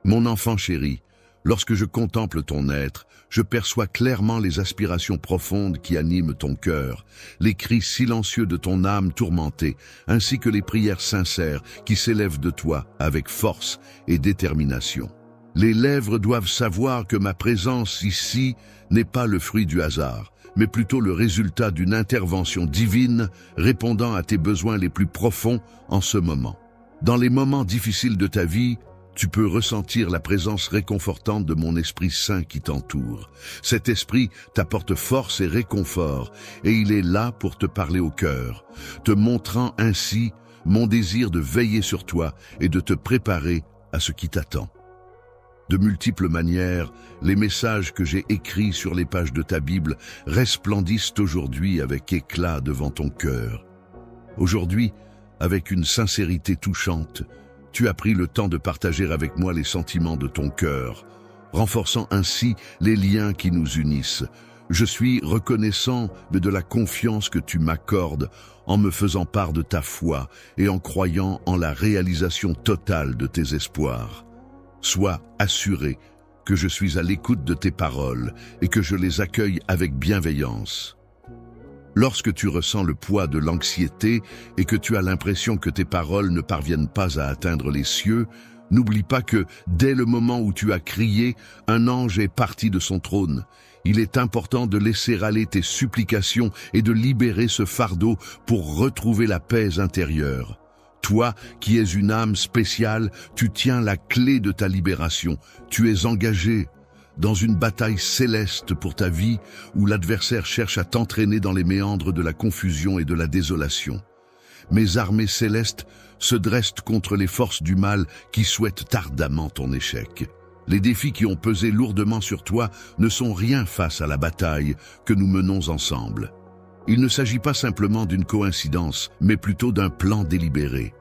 Mon enfant chéri, lorsque je contemple ton être, je perçois clairement les aspirations profondes qui animent ton cœur, les cris silencieux de ton âme tourmentée, ainsi que les prières sincères qui s'élèvent de toi avec force et détermination. Les lèvres doivent savoir que ma présence ici n'est pas le fruit du hasard, mais plutôt le résultat d'une intervention divine répondant à tes besoins les plus profonds en ce moment. Dans les moments difficiles de ta vie, tu peux ressentir la présence réconfortante de mon Esprit Saint qui t'entoure. Cet Esprit t'apporte force et réconfort, et il est là pour te parler au cœur, te montrant ainsi mon désir de veiller sur toi et de te préparer à ce qui t'attend. De multiples manières, les messages que j'ai écrits sur les pages de ta Bible resplendissent aujourd'hui avec éclat devant ton cœur. Aujourd'hui, avec une sincérité touchante, tu as pris le temps de partager avec moi les sentiments de ton cœur, renforçant ainsi les liens qui nous unissent. Je suis reconnaissant de la confiance que tu m'accordes en me faisant part de ta foi et en croyant en la réalisation totale de tes espoirs. Sois assuré que je suis à l'écoute de tes paroles et que je les accueille avec bienveillance. Lorsque tu ressens le poids de l'anxiété et que tu as l'impression que tes paroles ne parviennent pas à atteindre les cieux, n'oublie pas que, dès le moment où tu as crié, un ange est parti de son trône. Il est important de laisser aller tes supplications et de libérer ce fardeau pour retrouver la paix intérieure. Toi, qui es une âme spéciale, tu tiens la clé de ta libération. Tu es engagé dans une bataille céleste pour ta vie où l'adversaire cherche à t'entraîner dans les méandres de la confusion et de la désolation. Mes armées célestes se dressent contre les forces du mal qui souhaitent ardemment ton échec. Les défis qui ont pesé lourdement sur toi ne sont rien face à la bataille que nous menons ensemble. Il ne s'agit pas simplement d'une coïncidence, mais plutôt d'un plan délibéré.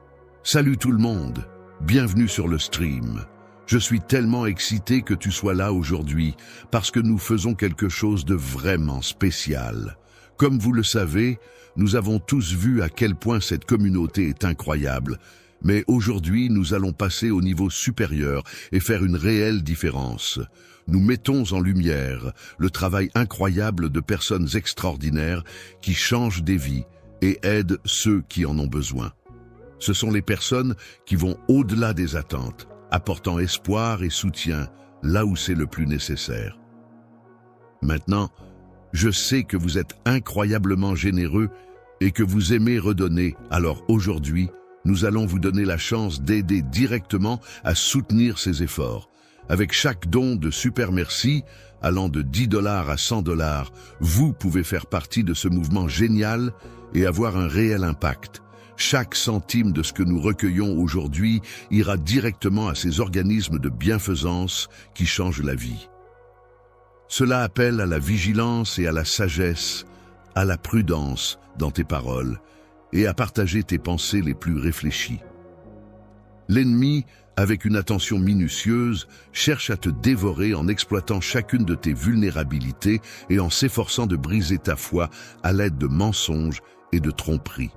Salut tout le monde, bienvenue sur le stream. Je suis tellement excité que tu sois là aujourd'hui, parce que nous faisons quelque chose de vraiment spécial. Comme vous le savez, nous avons tous vu à quel point cette communauté est incroyable. Mais aujourd'hui, nous allons passer au niveau supérieur et faire une réelle différence. Nous mettons en lumière le travail incroyable de personnes extraordinaires qui changent des vies et aident ceux qui en ont besoin. Ce sont les personnes qui vont au-delà des attentes, apportant espoir et soutien là où c'est le plus nécessaire. Maintenant, je sais que vous êtes incroyablement généreux et que vous aimez redonner, alors aujourd'hui, nous allons vous donner la chance d'aider directement à soutenir ces efforts. Avec chaque don de Super Merci, allant de 10 $ à 100 $, vous pouvez faire partie de ce mouvement génial et avoir un réel impact. Chaque centime de ce que nous recueillons aujourd'hui ira directement à ces organismes de bienfaisance qui changent la vie. Cela appelle à la vigilance et à la sagesse, à la prudence dans tes paroles et à partager tes pensées les plus réfléchies. L'ennemi, avec une attention minutieuse, cherche à te dévorer en exploitant chacune de tes vulnérabilités et en s'efforçant de briser ta foi à l'aide de mensonges et de tromperies.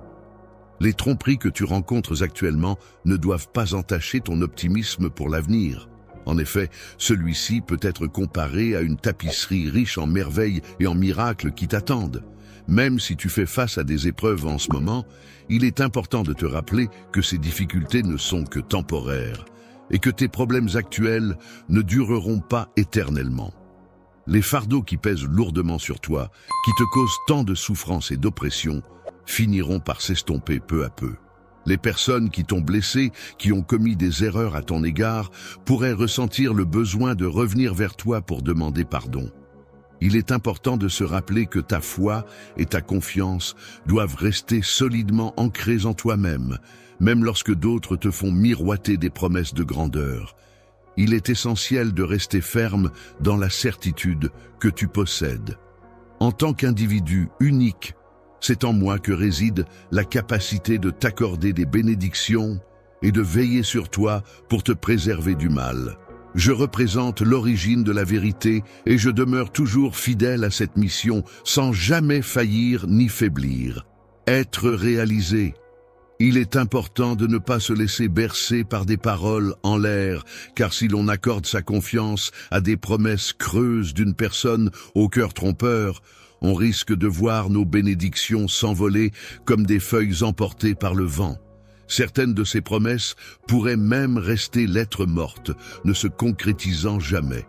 Les tromperies que tu rencontres actuellement ne doivent pas entacher ton optimisme pour l'avenir. En effet, celui-ci peut être comparé à une tapisserie riche en merveilles et en miracles qui t'attendent. Même si tu fais face à des épreuves en ce moment, il est important de te rappeler que ces difficultés ne sont que temporaires et que tes problèmes actuels ne dureront pas éternellement. Les fardeaux qui pèsent lourdement sur toi, qui te causent tant de souffrance et d'oppression, finiront par s'estomper peu à peu. Les personnes qui t'ont blessé, qui ont commis des erreurs à ton égard, pourraient ressentir le besoin de revenir vers toi pour demander pardon. Il est important de se rappeler que ta foi et ta confiance doivent rester solidement ancrées en toi-même, même lorsque d'autres te font miroiter des promesses de grandeur. Il est essentiel de rester ferme dans la certitude que tu possèdes. En tant qu'individu unique, c'est en moi que réside la capacité de t'accorder des bénédictions et de veiller sur toi pour te préserver du mal. Je représente l'origine de la vérité et je demeure toujours fidèle à cette mission sans jamais faillir ni faiblir. Être réalisé, Il est important de ne pas se laisser bercer par des paroles en l'air, car si l'on accorde sa confiance à des promesses creuses d'une personne au cœur trompeur, on risque de voir nos bénédictions s'envoler comme des feuilles emportées par le vent. Certaines de ces promesses pourraient même rester lettres mortes, ne se concrétisant jamais.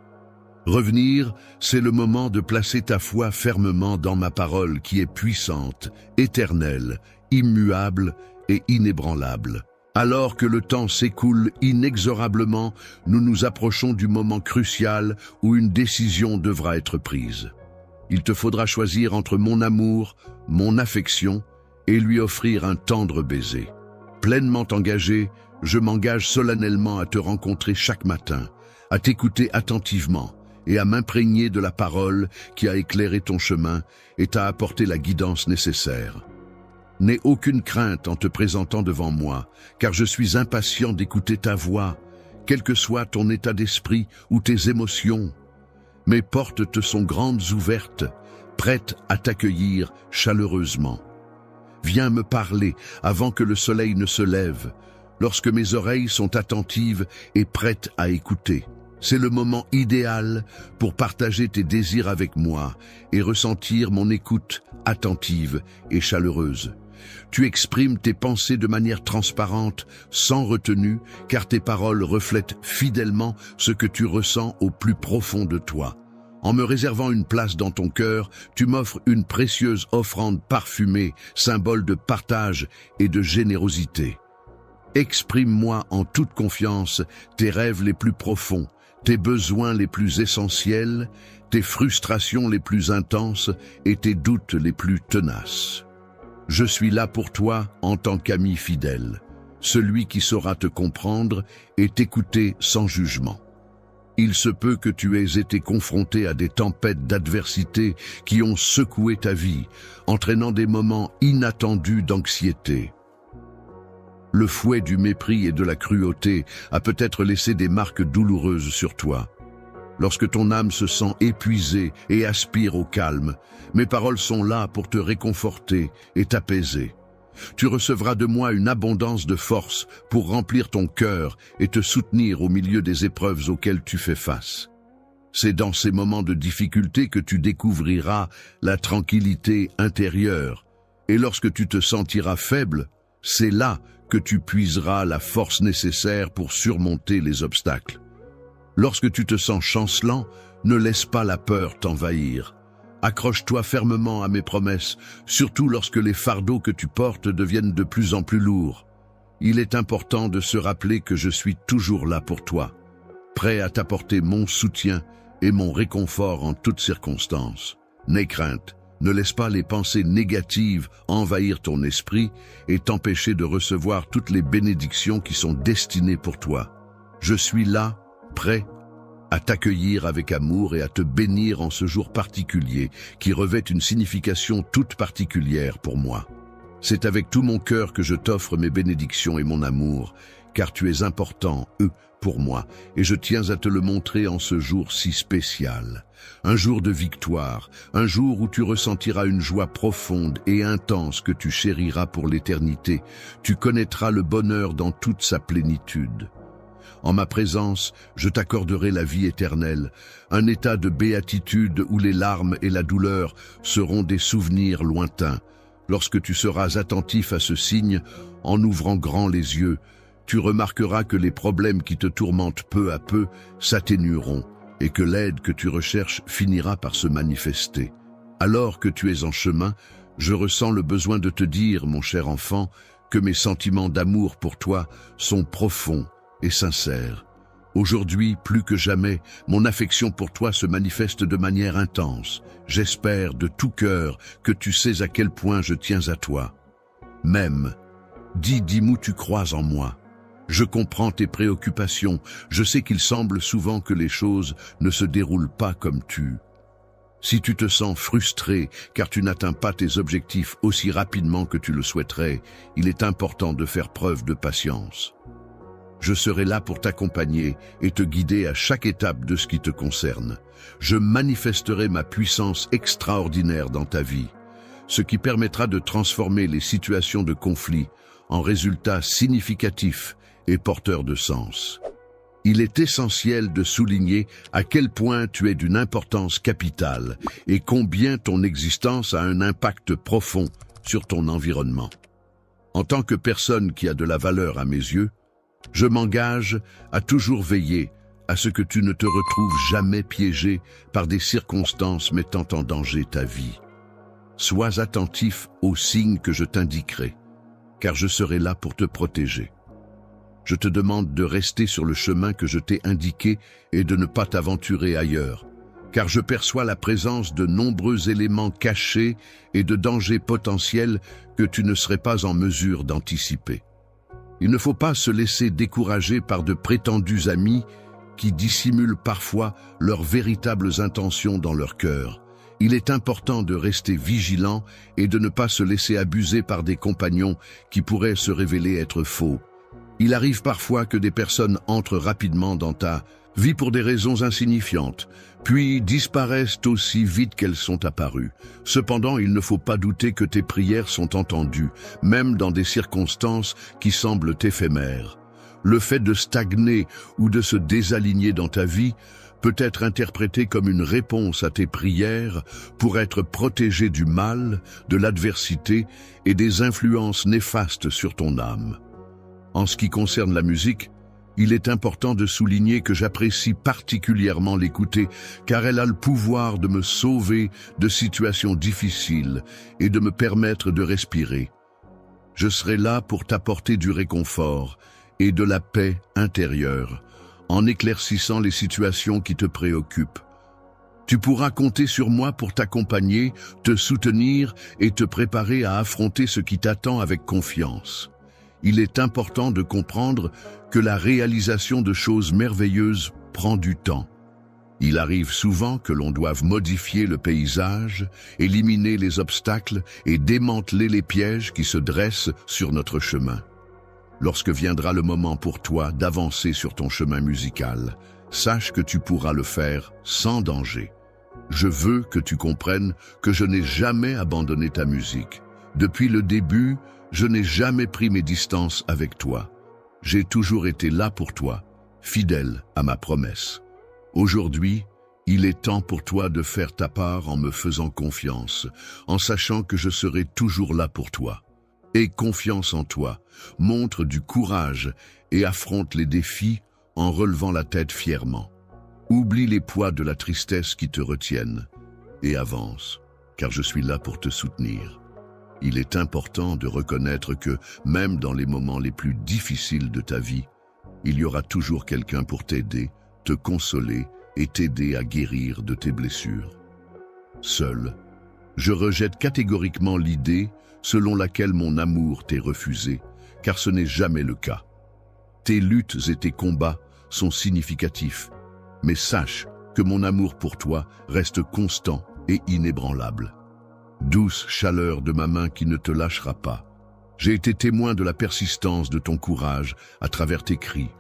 Revenir, c'est le moment de placer ta foi fermement dans ma parole qui est puissante, éternelle, immuable et inébranlable. Alors que le temps s'écoule inexorablement, nous nous approchons du moment crucial où une décision devra être prise. Il te faudra choisir entre mon amour, mon affection et lui offrir un tendre baiser. Pleinement engagé, je m'engage solennellement à te rencontrer chaque matin, à t'écouter attentivement et à m'imprégner de la parole qui a éclairé ton chemin et t'a apporté la guidance nécessaire. N'aie aucune crainte en te présentant devant moi, car je suis impatient d'écouter ta voix, quel que soit ton état d'esprit ou tes émotions. Mes portes te sont grandes ouvertes, prêtes à t'accueillir chaleureusement. Viens me parler avant que le soleil ne se lève, lorsque mes oreilles sont attentives et prêtes à écouter. C'est le moment idéal pour partager tes désirs avec moi et ressentir mon écoute attentive et chaleureuse. Tu exprimes tes pensées de manière transparente, sans retenue, car tes paroles reflètent fidèlement ce que tu ressens au plus profond de toi. En me réservant une place dans ton cœur, tu m'offres une précieuse offrande parfumée, symbole de partage et de générosité. Exprime-moi en toute confiance tes rêves les plus profonds, tes besoins les plus essentiels, tes frustrations les plus intenses et tes doutes les plus tenaces. Je suis là pour toi en tant qu'ami fidèle, celui qui saura te comprendre et t'écouter sans jugement. Il se peut que tu aies été confronté à des tempêtes d'adversité qui ont secoué ta vie, entraînant des moments inattendus d'anxiété. Le fouet du mépris et de la cruauté a peut-être laissé des marques douloureuses sur toi. Lorsque ton âme se sent épuisée et aspire au calme, mes paroles sont là pour te réconforter et t'apaiser. Tu recevras de moi une abondance de force pour remplir ton cœur et te soutenir au milieu des épreuves auxquelles tu fais face. C'est dans ces moments de difficulté que tu découvriras la tranquillité intérieure. Et lorsque tu te sentiras faible, c'est là que tu puiseras la force nécessaire pour surmonter les obstacles. Lorsque tu te sens chancelant, ne laisse pas la peur t'envahir. Accroche-toi fermement à mes promesses, surtout lorsque les fardeaux que tu portes deviennent de plus en plus lourds. Il est important de se rappeler que je suis toujours là pour toi, prêt à t'apporter mon soutien et mon réconfort en toutes circonstances. N'aie crainte, ne laisse pas les pensées négatives envahir ton esprit et t'empêcher de recevoir toutes les bénédictions qui sont destinées pour toi. Je suis là, prêt à t'accueillir avec amour et à te bénir en ce jour particulier qui revêt une signification toute particulière pour moi. C'est avec tout mon cœur que je t'offre mes bénédictions et mon amour, car tu es important, pour moi, et je tiens à te le montrer en ce jour si spécial. Un jour de victoire, un jour où tu ressentiras une joie profonde et intense que tu chériras pour l'éternité. Tu connaîtras le bonheur dans toute sa plénitude. En ma présence, je t'accorderai la vie éternelle, un état de béatitude où les larmes et la douleur seront des souvenirs lointains. Lorsque tu seras attentif à ce signe, en ouvrant grand les yeux, tu remarqueras que les problèmes qui te tourmentent peu à peu s'atténueront et que l'aide que tu recherches finira par se manifester. Alors que tu es en chemin, je ressens le besoin de te dire, mon cher enfant, que mes sentiments d'amour pour toi sont profonds et sincère. Aujourd'hui, plus que jamais, mon affection pour toi se manifeste de manière intense. J'espère de tout cœur que tu sais à quel point je tiens à toi. Même, dis-moi tu crois en moi. Je comprends tes préoccupations. Je sais qu'il semble souvent que les choses ne se déroulent pas comme tu. Si tu te sens frustré car tu n'atteins pas tes objectifs aussi rapidement que tu le souhaiterais, il est important de faire preuve de patience. Je serai là pour t'accompagner et te guider à chaque étape de ce qui te concerne. Je manifesterai ma puissance extraordinaire dans ta vie, ce qui permettra de transformer les situations de conflit en résultats significatifs et porteurs de sens. Il est essentiel de souligner à quel point tu es d'une importance capitale et combien ton existence a un impact profond sur ton environnement. En tant que personne qui a de la valeur à mes yeux, je m'engage à toujours veiller à ce que tu ne te retrouves jamais piégé par des circonstances mettant en danger ta vie. Sois attentif aux signes que je t'indiquerai, car je serai là pour te protéger. Je te demande de rester sur le chemin que je t'ai indiqué et de ne pas t'aventurer ailleurs, car je perçois la présence de nombreux éléments cachés et de dangers potentiels que tu ne serais pas en mesure d'anticiper. Il ne faut pas se laisser décourager par de prétendus amis qui dissimulent parfois leurs véritables intentions dans leur cœur. Il est important de rester vigilant et de ne pas se laisser abuser par des compagnons qui pourraient se révéler être faux. Il arrive parfois que des personnes entrent rapidement dans ta vie pour des raisons insignifiantes, puis disparaissent aussi vite qu'elles sont apparues. Cependant, il ne faut pas douter que tes prières sont entendues, même dans des circonstances qui semblent éphémères. Le fait de stagner ou de se désaligner dans ta vie peut être interprété comme une réponse à tes prières pour être protégé du mal, de l'adversité et des influences néfastes sur ton âme. En ce qui concerne la musique, il est important de souligner que j'apprécie particulièrement l'écouter car elle a le pouvoir de me sauver de situations difficiles et de me permettre de respirer. Je serai là pour t'apporter du réconfort et de la paix intérieure en éclaircissant les situations qui te préoccupent. Tu pourras compter sur moi pour t'accompagner, te soutenir et te préparer à affronter ce qui t'attend avec confiance. Il est important de comprendre que la réalisation de choses merveilleuses prend du temps. Il arrive souvent que l'on doive modifier le paysage, éliminer les obstacles et démanteler les pièges qui se dressent sur notre chemin. Lorsque viendra le moment pour toi d'avancer sur ton chemin musical, sache que tu pourras le faire sans danger. Je veux que tu comprennes que je n'ai jamais abandonné ta musique. Depuis le début, je n'ai jamais pris mes distances avec toi. J'ai toujours été là pour toi, fidèle à ma promesse. Aujourd'hui, il est temps pour toi de faire ta part en me faisant confiance, en sachant que je serai toujours là pour toi. Aie confiance en toi, montre du courage et affronte les défis en relevant la tête fièrement. Oublie les poids de la tristesse qui te retiennent et avance, car je suis là pour te soutenir. Il est important de reconnaître que, même dans les moments les plus difficiles de ta vie, il y aura toujours quelqu'un pour t'aider, te consoler et t'aider à guérir de tes blessures. Seul, je rejette catégoriquement l'idée selon laquelle mon amour t'est refusé, car ce n'est jamais le cas. Tes luttes et tes combats sont significatifs, mais sache que mon amour pour toi reste constant et inébranlable. Douce chaleur de ma main qui ne te lâchera pas. J'ai été témoin de la persistance de ton courage à travers tes cris,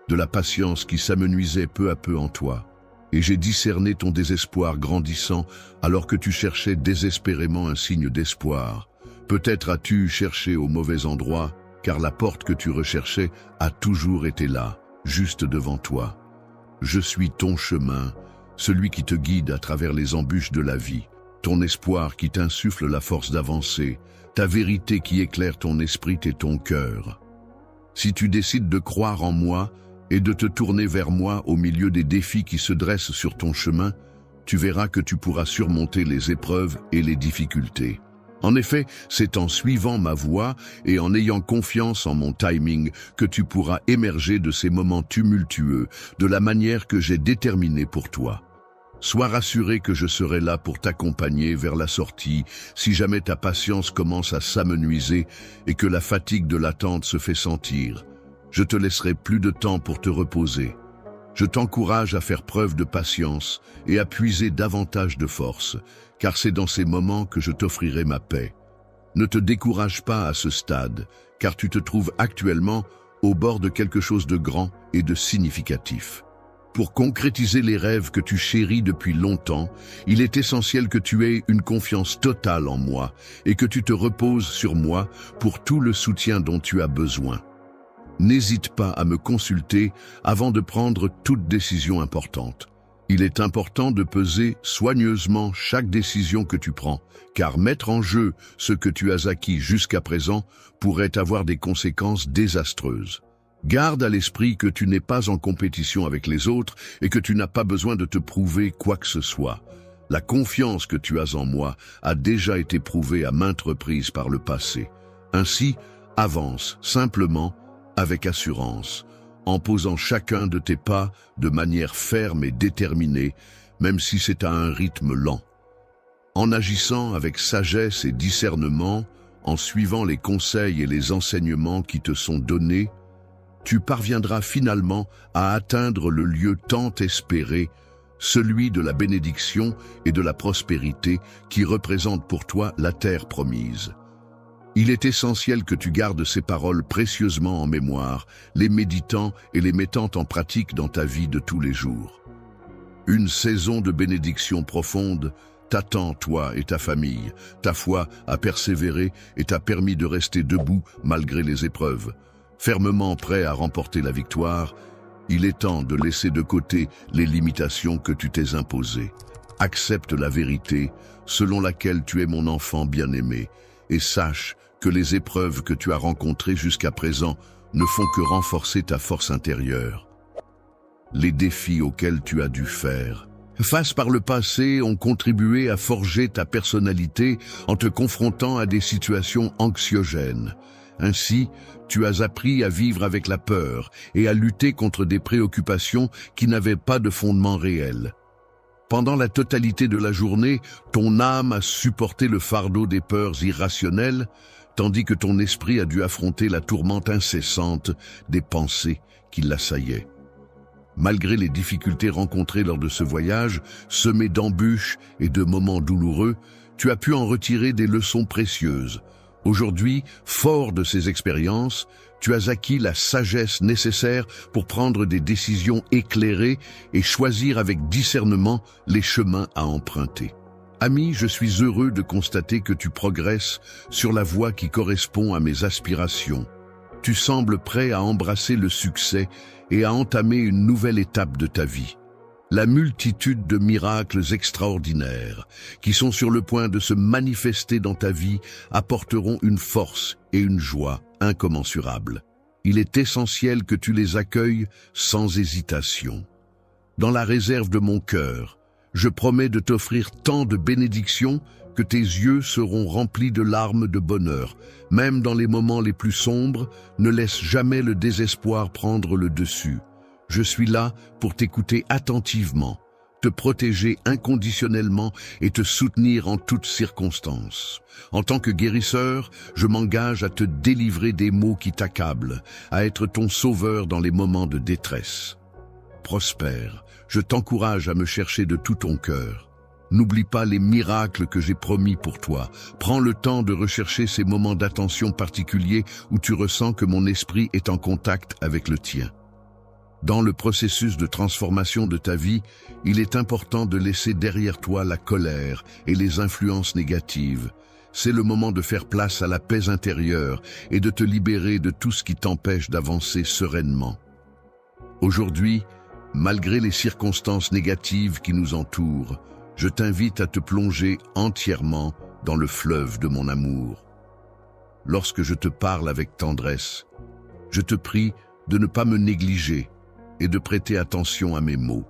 de la patience qui s'amenuisait peu à peu en toi, et j'ai discerné ton désespoir grandissant alors que tu cherchais désespérément un signe d'espoir. Peut-être as-tu cherché au mauvais endroit, car la porte que tu recherchais a toujours été là, juste devant toi. Je suis ton chemin, celui qui te guide à travers les embûches de la vie, ton espoir qui t'insuffle la force d'avancer, ta vérité qui éclaire ton esprit et ton cœur. Si tu décides de croire en moi et de te tourner vers moi au milieu des défis qui se dressent sur ton chemin, tu verras que tu pourras surmonter les épreuves et les difficultés. En effet, c'est en suivant ma voie et en ayant confiance en mon timing que tu pourras émerger de ces moments tumultueux de la manière que j'ai déterminée pour toi. Sois rassuré que je serai là pour t'accompagner vers la sortie si jamais ta patience commence à s'amenuiser et que la fatigue de l'attente se fait sentir. Je te laisserai plus de temps pour te reposer. Je t'encourage à faire preuve de patience et à puiser davantage de force, car c'est dans ces moments que je t'offrirai ma paix. Ne te décourage pas à ce stade, car tu te trouves actuellement au bord de quelque chose de grand et de significatif. Pour concrétiser les rêves que tu chéris depuis longtemps, il est essentiel que tu aies une confiance totale en moi et que tu te reposes sur moi pour tout le soutien dont tu as besoin. N'hésite pas à me consulter avant de prendre toute décision importante. Il est important de peser soigneusement chaque décision que tu prends, car mettre en jeu ce que tu as acquis jusqu'à présent pourrait avoir des conséquences désastreuses. Garde à l'esprit que tu n'es pas en compétition avec les autres et que tu n'as pas besoin de te prouver quoi que ce soit. La confiance que tu as en moi a déjà été prouvée à maintes reprises par le passé. Ainsi, avance simplement, avec assurance, en posant chacun de tes pas de manière ferme et déterminée, même si c'est à un rythme lent. En agissant avec sagesse et discernement, en suivant les conseils et les enseignements qui te sont donnés, tu parviendras finalement à atteindre le lieu tant espéré, celui de la bénédiction et de la prospérité qui représente pour toi la terre promise. Il est essentiel que tu gardes ces paroles précieusement en mémoire, les méditant et les mettant en pratique dans ta vie de tous les jours. Une saison de bénédiction profonde t'attend, toi et ta famille. Ta foi a persévéré et t'a permis de rester debout malgré les épreuves. Fermement prêt à remporter la victoire, il est temps de laisser de côté les limitations que tu t'es imposées. Accepte la vérité selon laquelle tu es mon enfant bien-aimé et sache que les épreuves que tu as rencontrées jusqu'à présent ne font que renforcer ta force intérieure. Les défis auxquels tu as dû faire face par le passé ont contribué à forger ta personnalité en te confrontant à des situations anxiogènes. Ainsi, tu as appris à vivre avec la peur et à lutter contre des préoccupations qui n'avaient pas de fondement réel. Pendant la totalité de la journée, ton âme a supporté le fardeau des peurs irrationnelles, tandis que ton esprit a dû affronter la tourmente incessante des pensées qui l'assaillaient. Malgré les difficultés rencontrées lors de ce voyage, semé d'embûches et de moments douloureux, tu as pu en retirer des leçons précieuses. Aujourd'hui, fort de ces expériences, tu as acquis la sagesse nécessaire pour prendre des décisions éclairées et choisir avec discernement les chemins à emprunter. Ami, je suis heureux de constater que tu progresses sur la voie qui correspond à mes aspirations. Tu sembles prêt à embrasser le succès et à entamer une nouvelle étape de ta vie. La multitude de miracles extraordinaires qui sont sur le point de se manifester dans ta vie apporteront une force et une joie incommensurables. Il est essentiel que tu les accueilles sans hésitation. Dans la réserve de mon cœur, je promets de t'offrir tant de bénédictions que tes yeux seront remplis de larmes de bonheur. Même dans les moments les plus sombres, ne laisse jamais le désespoir prendre le dessus. Je suis là pour t'écouter attentivement, te protéger inconditionnellement et te soutenir en toutes circonstances. En tant que guérisseur, je m'engage à te délivrer des maux qui t'accablent, à être ton sauveur dans les moments de détresse. Prospère, je t'encourage à me chercher de tout ton cœur. N'oublie pas les miracles que j'ai promis pour toi. Prends le temps de rechercher ces moments d'attention particuliers où tu ressens que mon esprit est en contact avec le tien. Dans le processus de transformation de ta vie, il est important de laisser derrière toi la colère et les influences négatives. C'est le moment de faire place à la paix intérieure et de te libérer de tout ce qui t'empêche d'avancer sereinement. Aujourd'hui, malgré les circonstances négatives qui nous entourent, je t'invite à te plonger entièrement dans le fleuve de mon amour. Lorsque je te parle avec tendresse, je te prie de ne pas me négliger et de prêter attention à mes mots.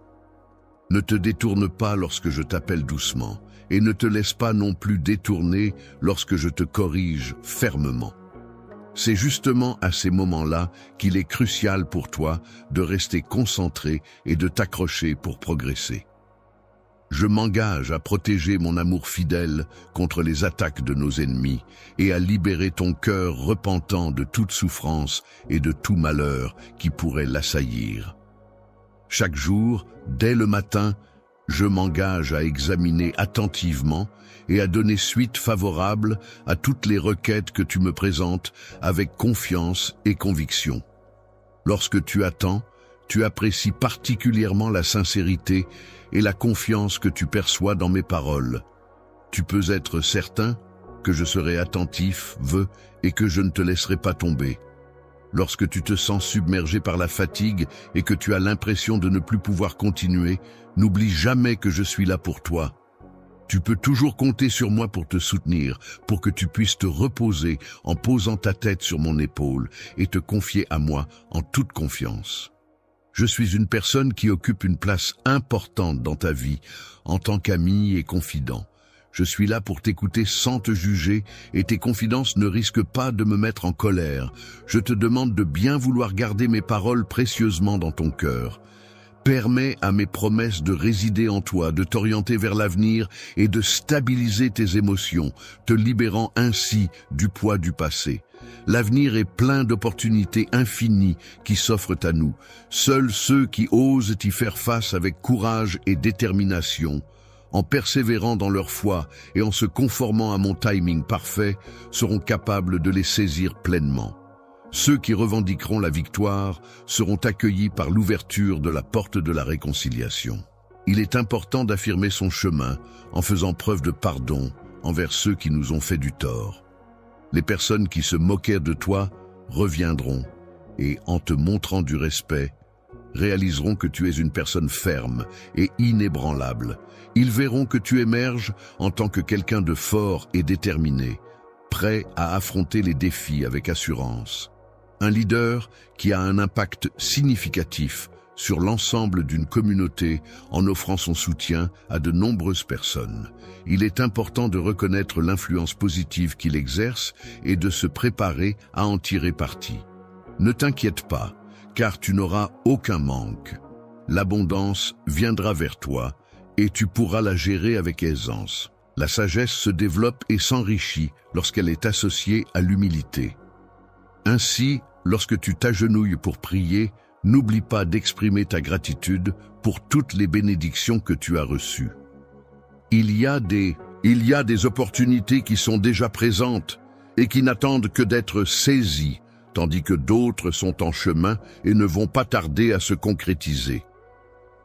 Ne te détourne pas lorsque je t'appelle doucement et ne te laisse pas non plus détourner lorsque je te corrige fermement. C'est justement à ces moments-là qu'il est crucial pour toi de rester concentré et de t'accrocher pour progresser. Je m'engage à protéger mon amour fidèle contre les attaques de nos ennemis et à libérer ton cœur repentant de toute souffrance et de tout malheur qui pourrait l'assaillir. Chaque jour, dès le matin, je m'engage à examiner attentivement et à donner suite favorable à toutes les requêtes que tu me présentes avec confiance et conviction. Lorsque tu attends, Tu apprécies particulièrement la sincérité et la confiance que tu perçois dans mes paroles. Tu peux être certain que je serai attentif, et que je ne te laisserai pas tomber. Lorsque tu te sens submergé par la fatigue et que tu as l'impression de ne plus pouvoir continuer, n'oublie jamais que je suis là pour toi. Tu peux toujours compter sur moi pour te soutenir, pour que tu puisses te reposer en posant ta tête sur mon épaule et te confier à moi en toute confiance. Je suis une personne qui occupe une place importante dans ta vie en tant qu'ami et confident. Je suis là pour t'écouter sans te juger et tes confidences ne risquent pas de me mettre en colère. Je te demande de bien vouloir garder mes paroles précieusement dans ton cœur. Permets à mes promesses de résider en toi, de t'orienter vers l'avenir et de stabiliser tes émotions, te libérant ainsi du poids du passé. L'avenir est plein d'opportunités infinies qui s'offrent à nous. Seuls ceux qui osent y faire face avec courage et détermination, en persévérant dans leur foi et en se conformant à mon timing parfait, seront capables de les saisir pleinement. Ceux qui revendiqueront la victoire seront accueillis par l'ouverture de la porte de la réconciliation. Il est important d'affirmer son chemin en faisant preuve de pardon envers ceux qui nous ont fait du tort. Les personnes qui se moquaient de toi reviendront et, en te montrant du respect, réaliseront que tu es une personne ferme et inébranlable. Ils verront que tu émerges en tant que quelqu'un de fort et déterminé, prêt à affronter les défis avec assurance. Un leader qui a un impact significatif sur l'ensemble d'une communauté en offrant son soutien à de nombreuses personnes. Il est important de reconnaître l'influence positive qu'il exerce et de se préparer à en tirer parti. Ne t'inquiète pas, car tu n'auras aucun manque. L'abondance viendra vers toi et tu pourras la gérer avec aisance. La sagesse se développe et s'enrichit lorsqu'elle est associée à l'humilité. Ainsi, lorsque tu t'agenouilles pour prier, n'oublie pas d'exprimer ta gratitude pour toutes les bénédictions que tu as reçues. Il y a des opportunités qui sont déjà présentes et qui n'attendent que d'être saisies, tandis que d'autres sont en chemin et ne vont pas tarder à se concrétiser.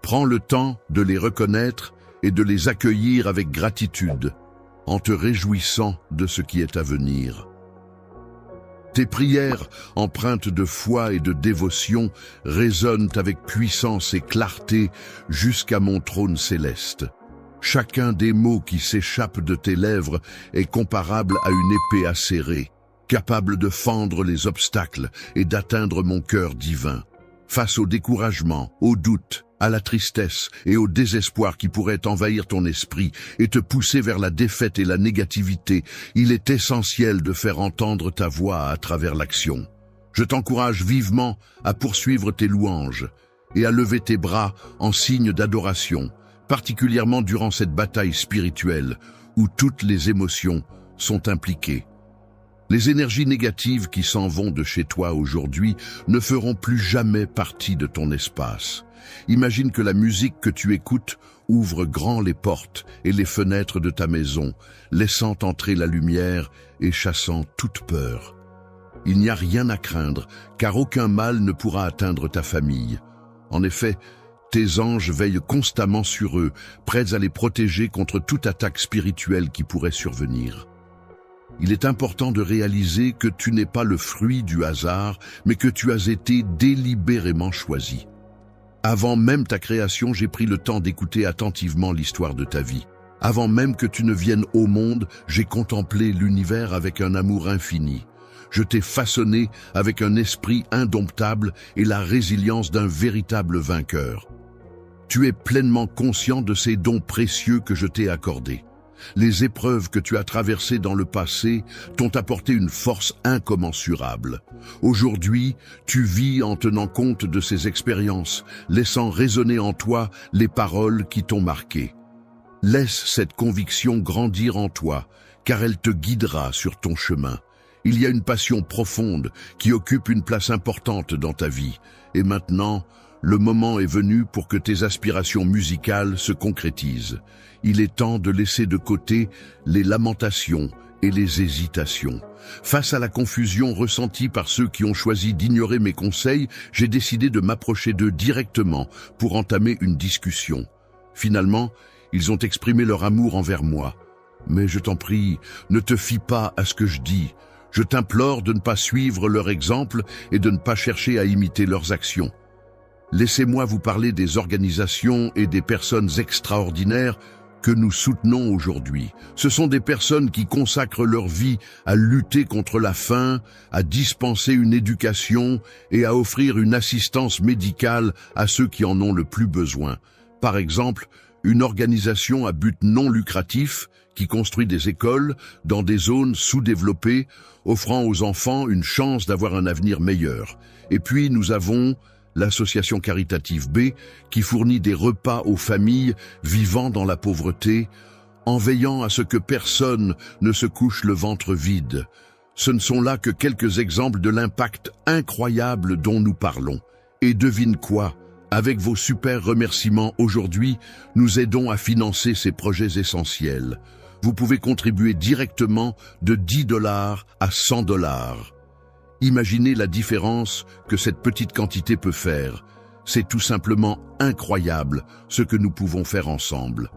Prends le temps de les reconnaître et de les accueillir avec gratitude, en te réjouissant de ce qui est à venir. Tes prières, empreintes de foi et de dévotion, résonnent avec puissance et clarté jusqu'à mon trône céleste. Chacun des mots qui s'échappent de tes lèvres est comparable à une épée acérée, capable de fendre les obstacles et d'atteindre mon cœur divin. Face au découragement, au doute, à la tristesse et au désespoir qui pourraient envahir ton esprit et te pousser vers la défaite et la négativité, il est essentiel de faire entendre ta voix à travers l'action. Je t'encourage vivement à poursuivre tes louanges et à lever tes bras en signe d'adoration, particulièrement durant cette bataille spirituelle où toutes les émotions sont impliquées. Les énergies négatives qui s'en vont de chez toi aujourd'hui ne feront plus jamais partie de ton espace. Imagine que la musique que tu écoutes ouvre grand les portes et les fenêtres de ta maison, laissant entrer la lumière et chassant toute peur. Il n'y a rien à craindre, car aucun mal ne pourra atteindre ta famille. En effet, tes anges veillent constamment sur eux, prêts à les protéger contre toute attaque spirituelle qui pourrait survenir. Il est important de réaliser que tu n'es pas le fruit du hasard, mais que tu as été délibérément choisi. Avant même ta création, j'ai pris le temps d'écouter attentivement l'histoire de ta vie. Avant même que tu ne viennes au monde, j'ai contemplé l'univers avec un amour infini. Je t'ai façonné avec un esprit indomptable et la résilience d'un véritable vainqueur. Tu es pleinement conscient de ces dons précieux que je t'ai accordés. Les épreuves que tu as traversées dans le passé t'ont apporté une force incommensurable. Aujourd'hui, tu vis en tenant compte de ces expériences, laissant résonner en toi les paroles qui t'ont marqué. Laisse cette conviction grandir en toi, car elle te guidera sur ton chemin. Il y a une passion profonde qui occupe une place importante dans ta vie. Et maintenant, le moment est venu pour que tes aspirations musicales se concrétisent. Il est temps de laisser de côté les lamentations et les hésitations. Face à la confusion ressentie par ceux qui ont choisi d'ignorer mes conseils, j'ai décidé de m'approcher d'eux directement pour entamer une discussion. Finalement, ils ont exprimé leur amour envers moi. Mais je t'en prie, ne te fie pas à ce que je dis. Je t'implore de ne pas suivre leur exemple et de ne pas chercher à imiter leurs actions. Laissez-moi vous parler des organisations et des personnes extraordinaires que nous soutenons aujourd'hui. Ce sont des personnes qui consacrent leur vie à lutter contre la faim, à dispenser une éducation et à offrir une assistance médicale à ceux qui en ont le plus besoin. Par exemple, une organisation à but non lucratif qui construit des écoles dans des zones sous-développées, offrant aux enfants une chance d'avoir un avenir meilleur. Et puis nous avons l'association caritative B, qui fournit des repas aux familles vivant dans la pauvreté, en veillant à ce que personne ne se couche le ventre vide. Ce ne sont là que quelques exemples de l'impact incroyable dont nous parlons. Et devine quoi? Avec vos super remerciements aujourd'hui, nous aidons à financer ces projets essentiels. Vous pouvez contribuer directement de 10 $ à 100 $. Imaginez la différence que cette petite quantité peut faire. C'est tout simplement incroyable ce que nous pouvons faire ensemble.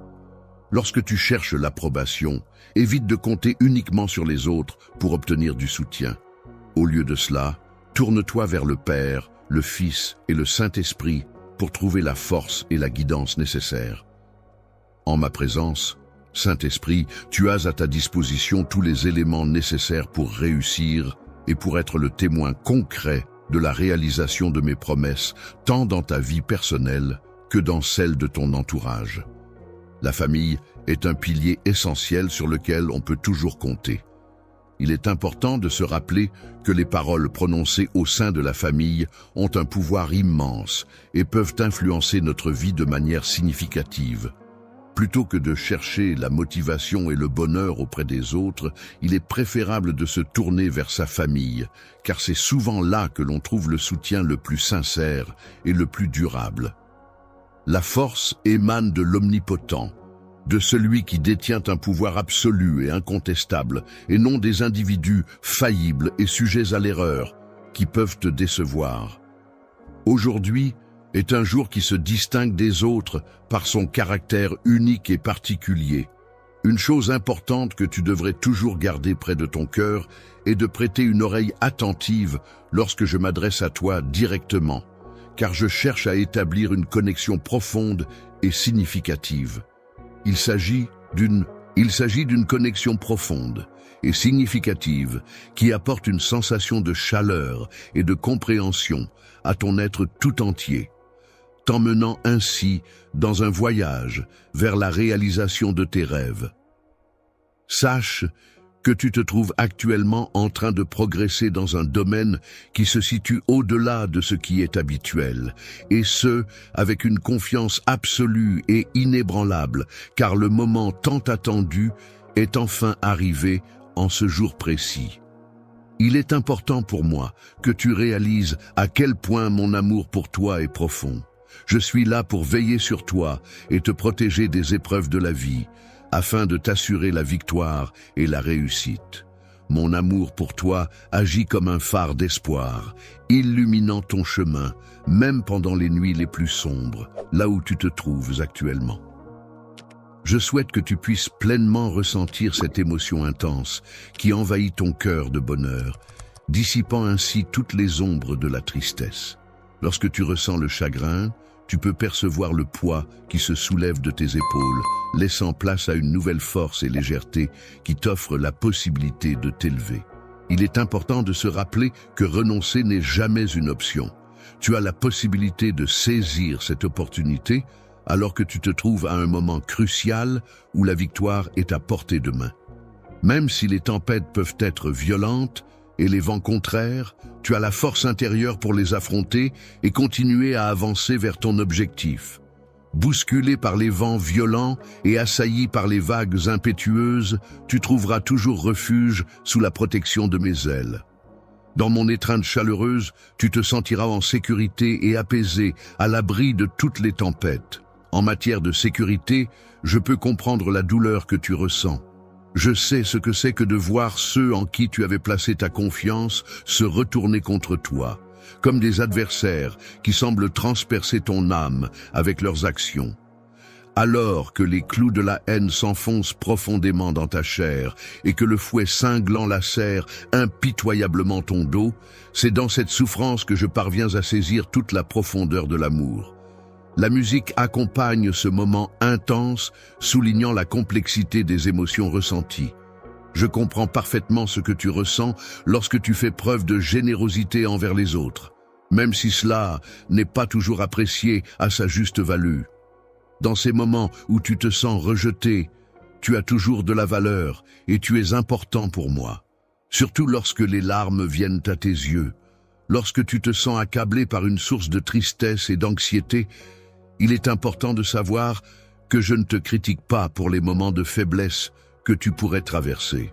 Lorsque tu cherches l'approbation, évite de compter uniquement sur les autres pour obtenir du soutien. Au lieu de cela, tourne-toi vers le Père, le Fils et le Saint-Esprit pour trouver la force et la guidance nécessaires. En ma présence, Saint-Esprit, tu as à ta disposition tous les éléments nécessaires pour réussir et pour être le témoin concret de la réalisation de mes promesses, tant dans ta vie personnelle que dans celle de ton entourage. La famille est un pilier essentiel sur lequel on peut toujours compter. Il est important de se rappeler que les paroles prononcées au sein de la famille ont un pouvoir immense et peuvent influencer notre vie de manière significative. Plutôt que de chercher la motivation et le bonheur auprès des autres, il est préférable de se tourner vers sa famille, car c'est souvent là que l'on trouve le soutien le plus sincère et le plus durable. La force émane de l'omnipotent, de celui qui détient un pouvoir absolu et incontestable, et non des individus faillibles et sujets à l'erreur qui peuvent te décevoir. Aujourd'hui est un jour qui se distingue des autres par son caractère unique et particulier. Une chose importante que tu devrais toujours garder près de ton cœur est de prêter une oreille attentive lorsque je m'adresse à toi directement, car je cherche à établir une connexion profonde et significative. Il s'agit d'une connexion profonde et significative qui apporte une sensation de chaleur et de compréhension à ton être tout entier, t'emmenant ainsi dans un voyage vers la réalisation de tes rêves. Sache que tu te trouves actuellement en train de progresser dans un domaine qui se situe au-delà de ce qui est habituel, et ce, avec une confiance absolue et inébranlable, car le moment tant attendu est enfin arrivé en ce jour précis. Il est important pour moi que tu réalises à quel point mon amour pour toi est profond. Je suis là pour veiller sur toi et te protéger des épreuves de la vie, afin de t'assurer la victoire et la réussite. Mon amour pour toi agit comme un phare d'espoir, illuminant ton chemin, même pendant les nuits les plus sombres, là où tu te trouves actuellement. Je souhaite que tu puisses pleinement ressentir cette émotion intense qui envahit ton cœur de bonheur, dissipant ainsi toutes les ombres de la tristesse. Lorsque tu ressens le chagrin, tu peux percevoir le poids qui se soulève de tes épaules, laissant place à une nouvelle force et légèreté qui t'offre la possibilité de t'élever. Il est important de se rappeler que renoncer n'est jamais une option. Tu as la possibilité de saisir cette opportunité alors que tu te trouves à un moment crucial où la victoire est à portée de main. Même si les tempêtes peuvent être violentes et les vents contraires, tu as la force intérieure pour les affronter et continuer à avancer vers ton objectif. Bousculé par les vents violents et assailli par les vagues impétueuses, tu trouveras toujours refuge sous la protection de mes ailes. Dans mon étreinte chaleureuse, tu te sentiras en sécurité et apaisé, à l'abri de toutes les tempêtes. En matière de sécurité, je peux comprendre la douleur que tu ressens. Je sais ce que c'est que de voir ceux en qui tu avais placé ta confiance se retourner contre toi, comme des adversaires qui semblent transpercer ton âme avec leurs actions. Alors que les clous de la haine s'enfoncent profondément dans ta chair et que le fouet cinglant lacère impitoyablement ton dos, c'est dans cette souffrance que je parviens à saisir toute la profondeur de l'amour. La musique accompagne ce moment intense, soulignant la complexité des émotions ressenties. Je comprends parfaitement ce que tu ressens lorsque tu fais preuve de générosité envers les autres, même si cela n'est pas toujours apprécié à sa juste valeur. Dans ces moments où tu te sens rejeté, tu as toujours de la valeur et tu es important pour moi. Surtout lorsque les larmes viennent à tes yeux, lorsque tu te sens accablé par une source de tristesse et d'anxiété, il est important de savoir que je ne te critique pas pour les moments de faiblesse que tu pourrais traverser.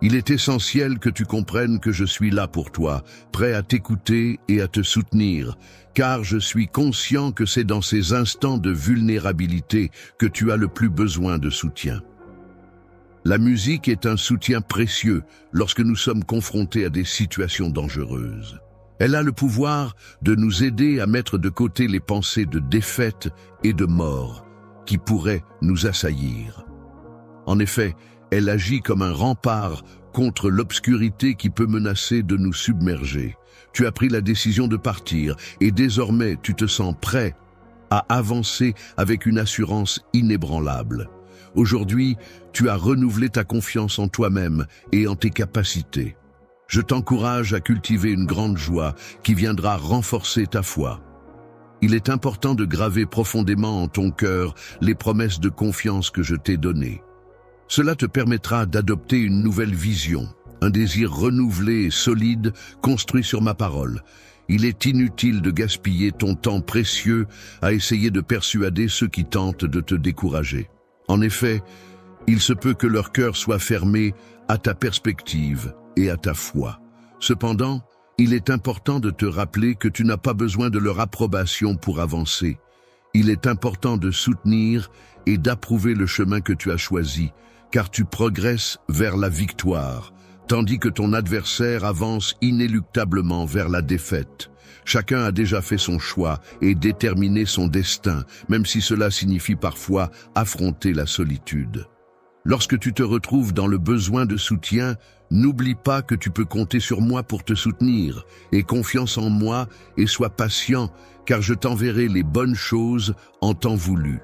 Il est essentiel que tu comprennes que je suis là pour toi, prêt à t'écouter et à te soutenir, car je suis conscient que c'est dans ces instants de vulnérabilité que tu as le plus besoin de soutien. La musique est un soutien précieux lorsque nous sommes confrontés à des situations dangereuses. Elle a le pouvoir de nous aider à mettre de côté les pensées de défaite et de mort qui pourraient nous assaillir. En effet, elle agit comme un rempart contre l'obscurité qui peut menacer de nous submerger. Tu as pris la décision de partir et désormais tu te sens prêt à avancer avec une assurance inébranlable. Aujourd'hui, tu as renouvelé ta confiance en toi-même et en tes capacités. Je t'encourage à cultiver une grande joie qui viendra renforcer ta foi. Il est important de graver profondément en ton cœur les promesses de confiance que je t'ai données. Cela te permettra d'adopter une nouvelle vision, un désir renouvelé et solide construit sur ma parole. Il est inutile de gaspiller ton temps précieux à essayer de persuader ceux qui tentent de te décourager. En effet, il se peut que leur cœur soit fermé à ta perspective et à ta foi. Cependant, il est important de te rappeler que tu n'as pas besoin de leur approbation pour avancer. Il est important de soutenir et d'approuver le chemin que tu as choisi, car tu progresses vers la victoire, tandis que ton adversaire avance inéluctablement vers la défaite. Chacun a déjà fait son choix et déterminé son destin, même si cela signifie parfois affronter la solitude. Lorsque tu te retrouves dans le besoin de soutien, n'oublie pas que tu peux compter sur moi pour te soutenir. Aie confiance en moi et sois patient, car je t'enverrai les bonnes choses en temps voulu.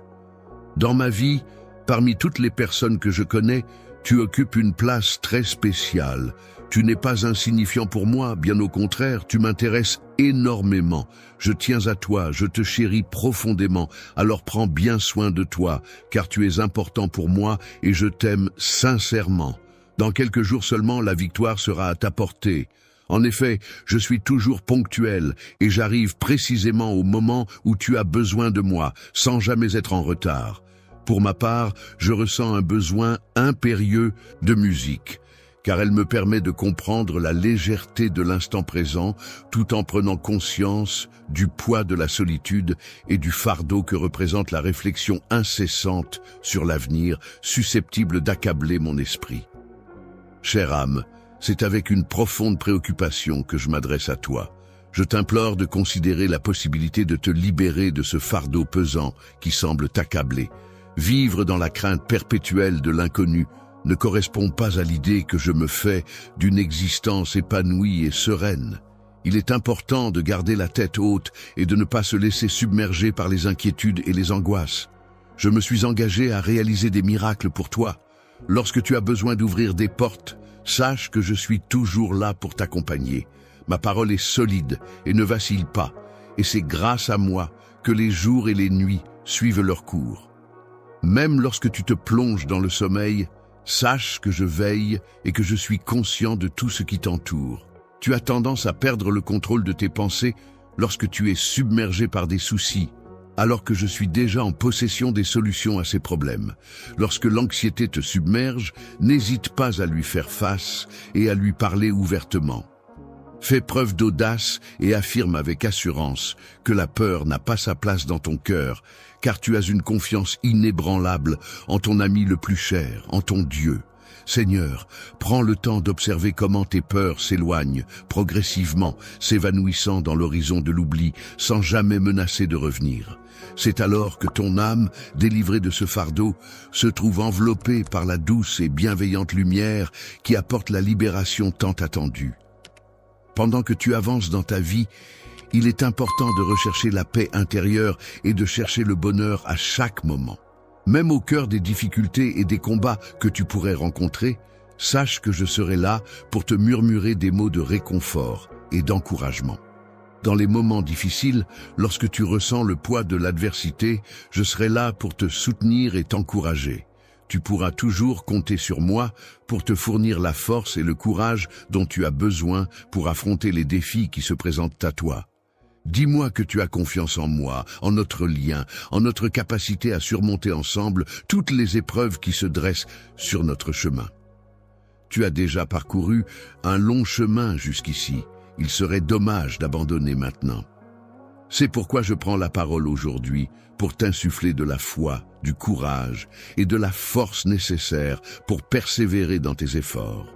Dans ma vie, parmi toutes les personnes que je connais, tu occupes une place très spéciale. Tu n'es pas insignifiant pour moi, bien au contraire, tu m'intéresses énormément. Je tiens à toi, je te chéris profondément, alors prends bien soin de toi, car tu es important pour moi et je t'aime sincèrement. Dans quelques jours seulement, la victoire sera à ta portée. En effet, je suis toujours ponctuel et j'arrive précisément au moment où tu as besoin de moi, sans jamais être en retard. Pour ma part, je ressens un besoin impérieux de musique, car elle me permet de comprendre la légèreté de l'instant présent, tout en prenant conscience du poids de la solitude et du fardeau que représente la réflexion incessante sur l'avenir, susceptible d'accabler mon esprit. Chère âme, c'est avec une profonde préoccupation que je m'adresse à toi. Je t'implore de considérer la possibilité de te libérer de ce fardeau pesant qui semble t'accabler. Vivre dans la crainte perpétuelle de l'inconnu ne correspond pas à l'idée que je me fais d'une existence épanouie et sereine. Il est important de garder la tête haute et de ne pas se laisser submerger par les inquiétudes et les angoisses. Je me suis engagé à réaliser des miracles pour toi. Lorsque tu as besoin d'ouvrir des portes, sache que je suis toujours là pour t'accompagner. Ma parole est solide et ne vacille pas, et c'est grâce à moi que les jours et les nuits suivent leur cours. Même lorsque tu te plonges dans le sommeil, sache que je veille et que je suis conscient de tout ce qui t'entoure. Tu as tendance à perdre le contrôle de tes pensées lorsque tu es submergé par des soucis, alors que je suis déjà en possession des solutions à ces problèmes. Lorsque l'anxiété te submerge, n'hésite pas à lui faire face et à lui parler ouvertement. Fais preuve d'audace et affirme avec assurance que la peur n'a pas sa place dans ton cœur, car tu as une confiance inébranlable en ton ami le plus cher, en ton Dieu. Seigneur, prends le temps d'observer comment tes peurs s'éloignent, progressivement, s'évanouissant dans l'horizon de l'oubli, sans jamais menacer de revenir. C'est alors que ton âme, délivrée de ce fardeau, se trouve enveloppée par la douce et bienveillante lumière qui apporte la libération tant attendue. Pendant que tu avances dans ta vie, il est important de rechercher la paix intérieure et de chercher le bonheur à chaque moment. Même au cœur des difficultés et des combats que tu pourrais rencontrer, sache que je serai là pour te murmurer des mots de réconfort et d'encouragement. Dans les moments difficiles, lorsque tu ressens le poids de l'adversité, je serai là pour te soutenir et t'encourager. Tu pourras toujours compter sur moi pour te fournir la force et le courage dont tu as besoin pour affronter les défis qui se présentent à toi. Dis-moi que tu as confiance en moi, en notre lien, en notre capacité à surmonter ensemble toutes les épreuves qui se dressent sur notre chemin. Tu as déjà parcouru un long chemin jusqu'ici. Il serait dommage d'abandonner maintenant. C'est pourquoi je prends la parole aujourd'hui pour t'insuffler de la foi, du courage et de la force nécessaires pour persévérer dans tes efforts.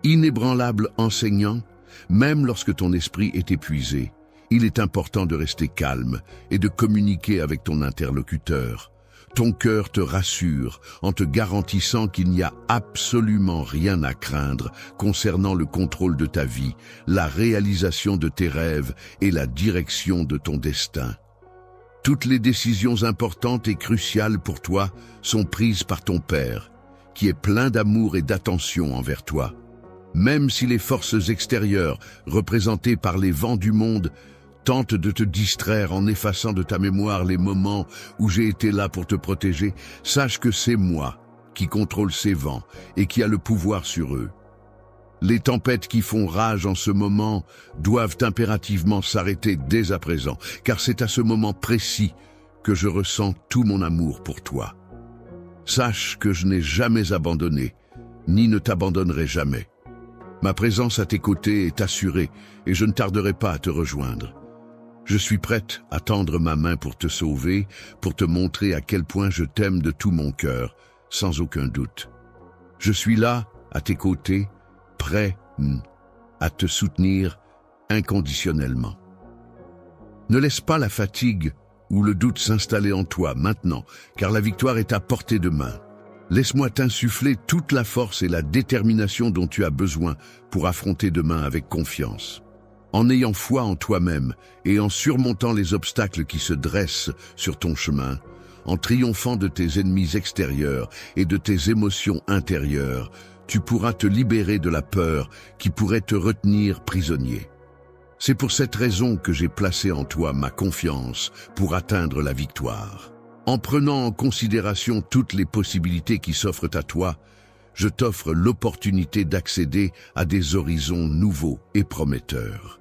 Inébranlable enseignant, même lorsque ton esprit est épuisé, il est important de rester calme et de communiquer avec ton interlocuteur. Ton cœur te rassure en te garantissant qu'il n'y a absolument rien à craindre concernant le contrôle de ta vie, la réalisation de tes rêves et la direction de ton destin. Toutes les décisions importantes et cruciales pour toi sont prises par ton Père, qui est plein d'amour et d'attention envers toi. Même si les forces extérieures, représentées par les vents du monde, tente de te distraire en effaçant de ta mémoire les moments où j'ai été là pour te protéger, sache que c'est moi qui contrôle ces vents et qui a le pouvoir sur eux. Les tempêtes qui font rage en ce moment doivent impérativement s'arrêter dès à présent, car c'est à ce moment précis que je ressens tout mon amour pour toi. Sache que je n'ai jamais abandonné, ni ne t'abandonnerai jamais. Ma présence à tes côtés est assurée et je ne tarderai pas à te rejoindre. Je suis prête à tendre ma main pour te sauver, pour te montrer à quel point je t'aime de tout mon cœur, sans aucun doute. Je suis là, à tes côtés, prêt à te soutenir inconditionnellement. Ne laisse pas la fatigue ou le doute s'installer en toi maintenant, car la victoire est à portée de main. Laisse-moi t'insuffler toute la force et la détermination dont tu as besoin pour affronter demain avec confiance. En ayant foi en toi-même et en surmontant les obstacles qui se dressent sur ton chemin, en triomphant de tes ennemis extérieurs et de tes émotions intérieures, tu pourras te libérer de la peur qui pourrait te retenir prisonnier. C'est pour cette raison que j'ai placé en toi ma confiance pour atteindre la victoire. En prenant en considération toutes les possibilités qui s'offrent à toi, je t'offre l'opportunité d'accéder à des horizons nouveaux et prometteurs.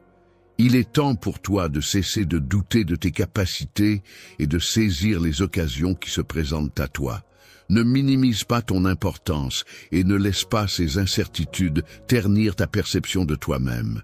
Il est temps pour toi de cesser de douter de tes capacités et de saisir les occasions qui se présentent à toi. Ne minimise pas ton importance et ne laisse pas ces incertitudes ternir ta perception de toi-même.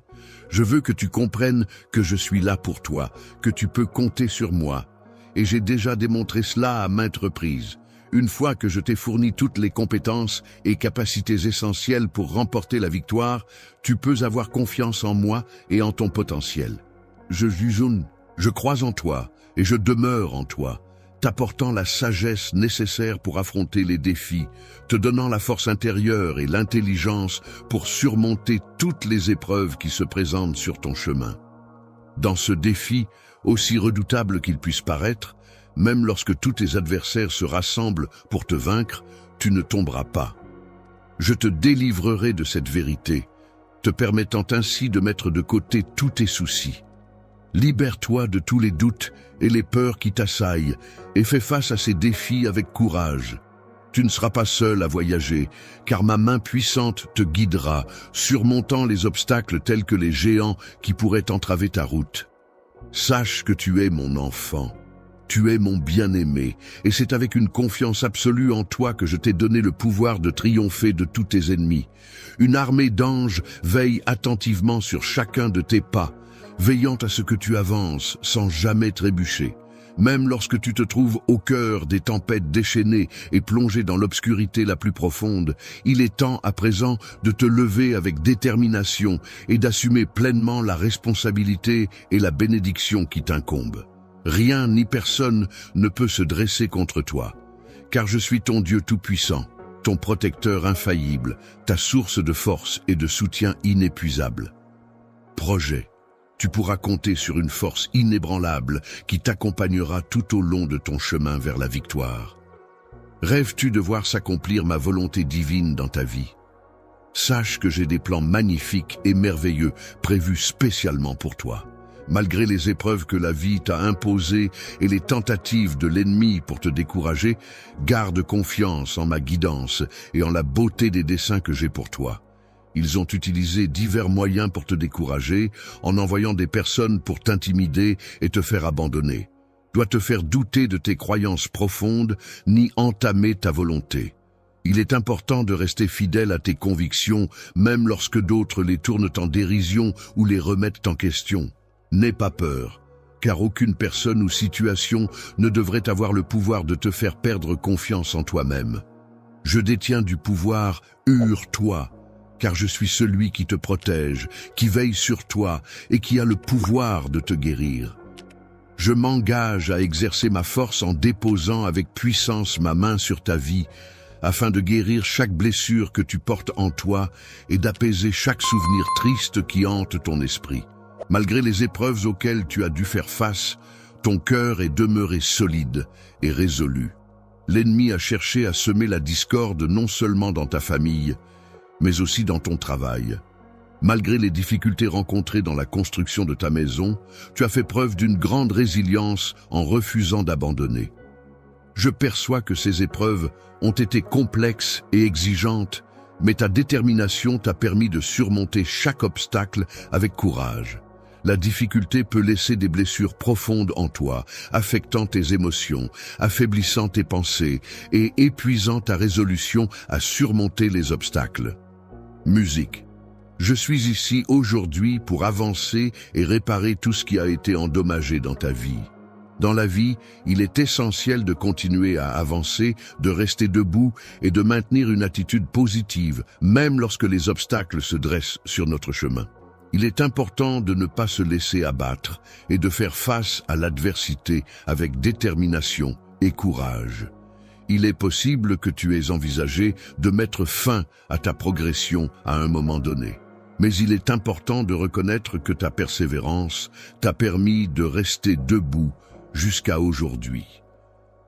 Je veux que tu comprennes que je suis là pour toi, que tu peux compter sur moi. Et j'ai déjà démontré cela à maintes reprises. Une fois que je t'ai fourni toutes les compétences et capacités essentielles pour remporter la victoire, tu peux avoir confiance en moi et en ton potentiel. Je crois en toi et je demeure en toi, t'apportant la sagesse nécessaire pour affronter les défis, te donnant la force intérieure et l'intelligence pour surmonter toutes les épreuves qui se présentent sur ton chemin. Dans ce défi, aussi redoutable qu'il puisse paraître, même lorsque tous tes adversaires se rassemblent pour te vaincre, tu ne tomberas pas. Je te délivrerai de cette vérité, te permettant ainsi de mettre de côté tous tes soucis. Libère-toi de tous les doutes et les peurs qui t'assaillent et fais face à ces défis avec courage. Tu ne seras pas seul à voyager, car ma main puissante te guidera, surmontant les obstacles tels que les géants qui pourraient entraver ta route. Sache que tu es mon enfant. Tu es mon bien-aimé, et c'est avec une confiance absolue en toi que je t'ai donné le pouvoir de triompher de tous tes ennemis. Une armée d'anges veille attentivement sur chacun de tes pas, veillant à ce que tu avances sans jamais trébucher. Même lorsque tu te trouves au cœur des tempêtes déchaînées et plongé dans l'obscurité la plus profonde, il est temps à présent de te lever avec détermination et d'assumer pleinement la responsabilité et la bénédiction qui t'incombent. Rien ni personne ne peut se dresser contre toi, car je suis ton Dieu tout-puissant, ton protecteur infaillible, ta source de force et de soutien inépuisable. Projet. Tu pourras compter sur une force inébranlable qui t'accompagnera tout au long de ton chemin vers la victoire. Rêves-tu de voir s'accomplir ma volonté divine dans ta vie? Sache que j'ai des plans magnifiques et merveilleux prévus spécialement pour toi. Malgré les épreuves que la vie t'a imposées et les tentatives de l'ennemi pour te décourager, garde confiance en ma guidance et en la beauté des desseins que j'ai pour toi. Ils ont utilisé divers moyens pour te décourager, en envoyant des personnes pour t'intimider et te faire abandonner. Doit te faire douter de tes croyances profondes, ni entamer ta volonté. Il est important de rester fidèle à tes convictions, même lorsque d'autres les tournent en dérision ou les remettent en question. N'aie pas peur, car aucune personne ou situation ne devrait avoir le pouvoir de te faire perdre confiance en toi-même. Je détiens du pouvoir, hurle-toi, car je suis celui qui te protège, qui veille sur toi et qui a le pouvoir de te guérir. Je m'engage à exercer ma force en déposant avec puissance ma main sur ta vie, afin de guérir chaque blessure que tu portes en toi et d'apaiser chaque souvenir triste qui hante ton esprit. Malgré les épreuves auxquelles tu as dû faire face, ton cœur est demeuré solide et résolu. L'ennemi a cherché à semer la discorde non seulement dans ta famille, mais aussi dans ton travail. Malgré les difficultés rencontrées dans la construction de ta maison, tu as fait preuve d'une grande résilience en refusant d'abandonner. Je perçois que ces épreuves ont été complexes et exigeantes, mais ta détermination t'a permis de surmonter chaque obstacle avec courage. La difficulté peut laisser des blessures profondes en toi, affectant tes émotions, affaiblissant tes pensées et épuisant ta résolution à surmonter les obstacles. Musique. Je suis ici aujourd'hui pour avancer et réparer tout ce qui a été endommagé dans ta vie. Dans la vie, il est essentiel de continuer à avancer, de rester debout et de maintenir une attitude positive, même lorsque les obstacles se dressent sur notre chemin. Il est important de ne pas se laisser abattre et de faire face à l'adversité avec détermination et courage. Il est possible que tu aies envisagé de mettre fin à ta progression à un moment donné. Mais il est important de reconnaître que ta persévérance t'a permis de rester debout jusqu'à aujourd'hui.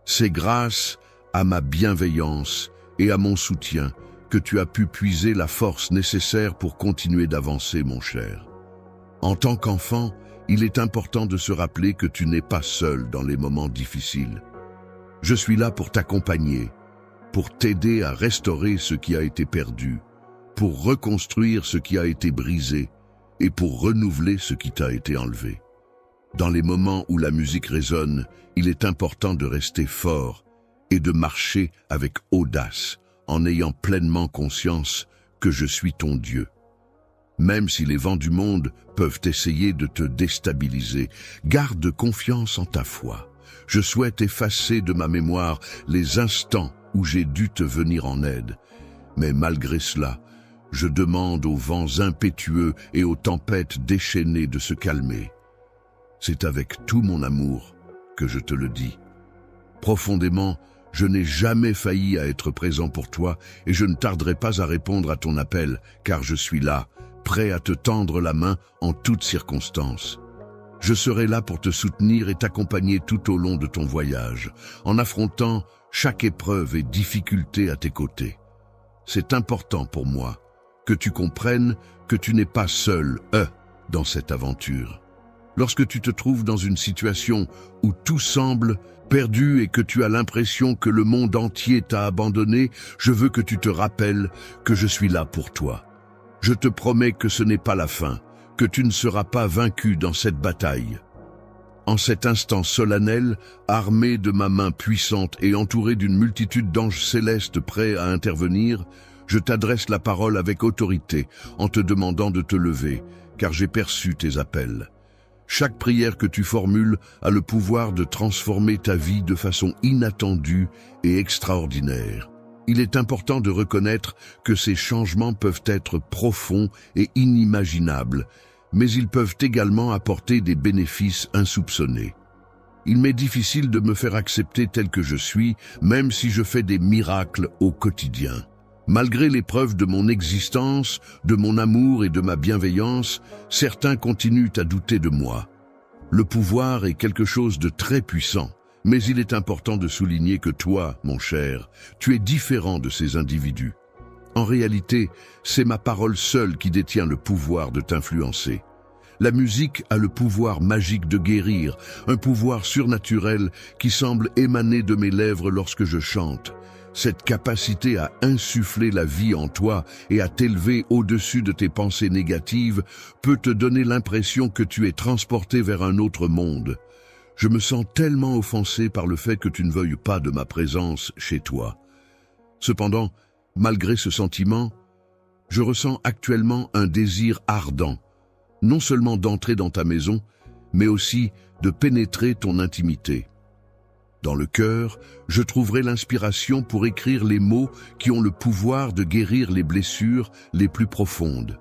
C'est grâce à ma bienveillance et à mon soutien que tu as pu puiser la force nécessaire pour continuer d'avancer, mon cher. En tant qu'enfant, il est important de se rappeler que tu n'es pas seul dans les moments difficiles. Je suis là pour t'accompagner, pour t'aider à restaurer ce qui a été perdu, pour reconstruire ce qui a été brisé et pour renouveler ce qui t'a été enlevé. Dans les moments où la musique résonne, il est important de rester fort et de marcher avec audace, en ayant pleinement conscience que je suis ton Dieu. Même si les vents du monde peuvent essayer de te déstabiliser, garde confiance en ta foi. Je souhaite effacer de ma mémoire les instants où j'ai dû te venir en aide. Mais malgré cela, je demande aux vents impétueux et aux tempêtes déchaînées de se calmer. C'est avec tout mon amour que je te le dis. Profondément, je n'ai jamais failli à être présent pour toi et je ne tarderai pas à répondre à ton appel, car je suis là, prêt à te tendre la main en toutes circonstances. Je serai là pour te soutenir et t'accompagner tout au long de ton voyage, en affrontant chaque épreuve et difficulté à tes côtés. C'est important pour moi que tu comprennes que tu n'es pas seul, dans cette aventure. Lorsque tu te trouves dans une situation où tout semble perdu et que tu as l'impression que le monde entier t'a abandonné, je veux que tu te rappelles que je suis là pour toi. Je te promets que ce n'est pas la fin, que tu ne seras pas vaincu dans cette bataille. En cet instant solennel, armé de ma main puissante et entouré d'une multitude d'anges célestes prêts à intervenir, je t'adresse la parole avec autorité en te demandant de te lever, car j'ai perçu tes appels. Chaque prière que tu formules a le pouvoir de transformer ta vie de façon inattendue et extraordinaire. Il est important de reconnaître que ces changements peuvent être profonds et inimaginables, mais ils peuvent également apporter des bénéfices insoupçonnés. Il m'est difficile de me faire accepter tel que je suis, même si je fais des miracles au quotidien. Malgré les preuves de mon existence, de mon amour et de ma bienveillance, certains continuent à douter de moi. Le pouvoir est quelque chose de très puissant, mais il est important de souligner que toi, mon cher, tu es différent de ces individus. En réalité, c'est ma parole seule qui détient le pouvoir de t'influencer. La musique a le pouvoir magique de guérir, un pouvoir surnaturel qui semble émaner de mes lèvres lorsque je chante. Cette capacité à insuffler la vie en toi et à t'élever au-dessus de tes pensées négatives peut te donner l'impression que tu es transporté vers un autre monde. Je me sens tellement offensé par le fait que tu ne veuilles pas de ma présence chez toi. Cependant, malgré ce sentiment, je ressens actuellement un désir ardent, non seulement d'entrer dans ta maison, mais aussi de pénétrer ton intimité. Dans le cœur, je trouverai l'inspiration pour écrire les mots qui ont le pouvoir de guérir les blessures les plus profondes.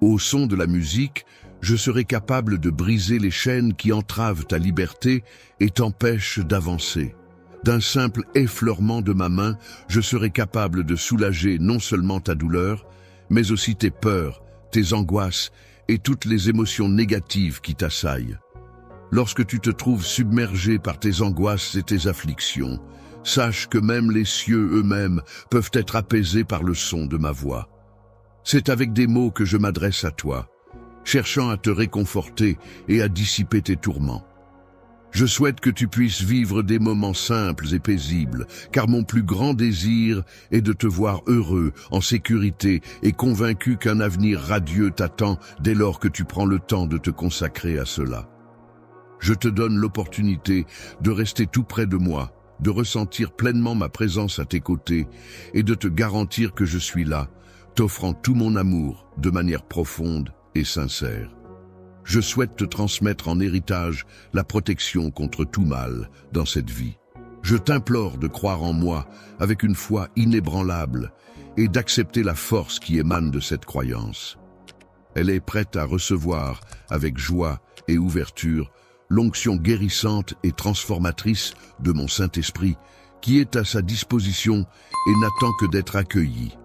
Au son de la musique, je serai capable de briser les chaînes qui entravent ta liberté et t'empêchent d'avancer. D'un simple effleurement de ma main, je serai capable de soulager non seulement ta douleur, mais aussi tes peurs, tes angoisses et toutes les émotions négatives qui t'assaillent. Lorsque tu te trouves submergé par tes angoisses et tes afflictions, sache que même les cieux eux-mêmes peuvent être apaisés par le son de ma voix. C'est avec des mots que je m'adresse à toi, cherchant à te réconforter et à dissiper tes tourments. Je souhaite que tu puisses vivre des moments simples et paisibles, car mon plus grand désir est de te voir heureux, en sécurité et convaincu qu'un avenir radieux t'attend dès lors que tu prends le temps de te consacrer à cela. Je te donne l'opportunité de rester tout près de moi, de ressentir pleinement ma présence à tes côtés et de te garantir que je suis là, t'offrant tout mon amour de manière profonde et sincère. Je souhaite te transmettre en héritage la protection contre tout mal dans cette vie. Je t'implore de croire en moi avec une foi inébranlable et d'accepter la force qui émane de cette croyance. Elle est prête à recevoir avec joie et ouverture l'onction guérissante et transformatrice de mon Saint-Esprit qui est à sa disposition et n'attend que d'être accueilli.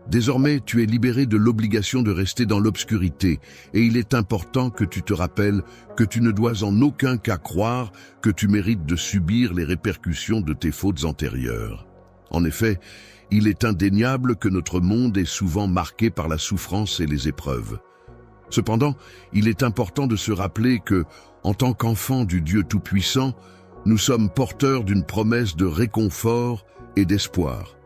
Désormais, tu es libéré de l'obligation de rester dans l'obscurité et il est important que tu te rappelles que tu ne dois en aucun cas croire que tu mérites de subir les répercussions de tes fautes antérieures. En effet, il est indéniable que notre monde est souvent marqué par la souffrance et les épreuves. Cependant, il est important de se rappeler que, en tant qu'enfants du Dieu Tout-Puissant, nous sommes porteurs d'une promesse de réconfort et d'espoir.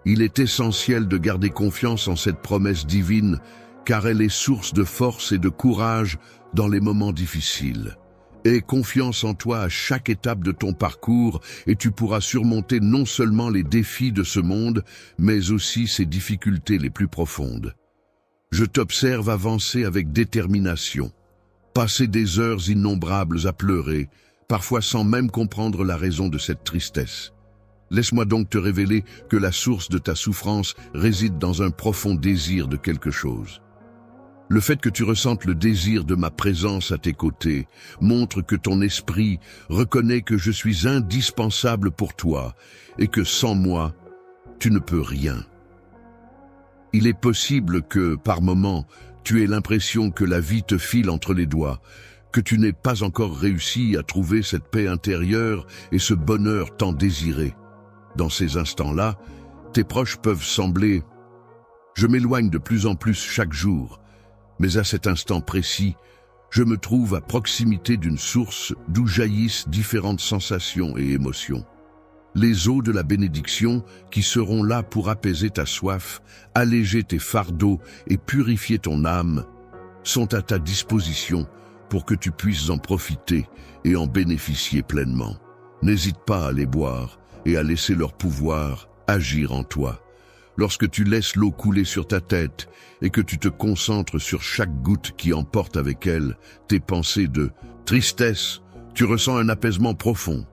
Il est essentiel de garder confiance en cette promesse divine, car elle est source de force et de courage dans les moments difficiles. Aie confiance en toi à chaque étape de ton parcours et tu pourras surmonter non seulement les défis de ce monde, mais aussi ses difficultés les plus profondes. Je t'observe avancer avec détermination, passer des heures innombrables à pleurer, parfois sans même comprendre la raison de cette tristesse. Laisse-moi donc te révéler que la source de ta souffrance réside dans un profond désir de quelque chose. Le fait que tu ressentes le désir de ma présence à tes côtés montre que ton esprit reconnaît que je suis indispensable pour toi et que sans moi, tu ne peux rien. Il est possible que, par moments, tu aies l'impression que la vie te file entre les doigts, que tu n'aies pas encore réussi à trouver cette paix intérieure et ce bonheur tant désiré. Dans ces instants-là, tes proches peuvent sembler « Je m'éloigne de plus en plus chaque jour », mais à cet instant précis, je me trouve à proximité d'une source d'où jaillissent différentes sensations et émotions. Les eaux de la bénédiction qui seront là pour apaiser ta soif, alléger tes fardeaux et purifier ton âme, sont à ta disposition pour que tu puisses en profiter et en bénéficier pleinement. N'hésite pas à les boire et à laisser leur pouvoir agir en toi. lorsque tu laisses l'eau couler sur ta tête et que tu te concentres sur chaque goutte qui emporte avec elle tes pensées de tristesse, tu ressens un apaisement profond.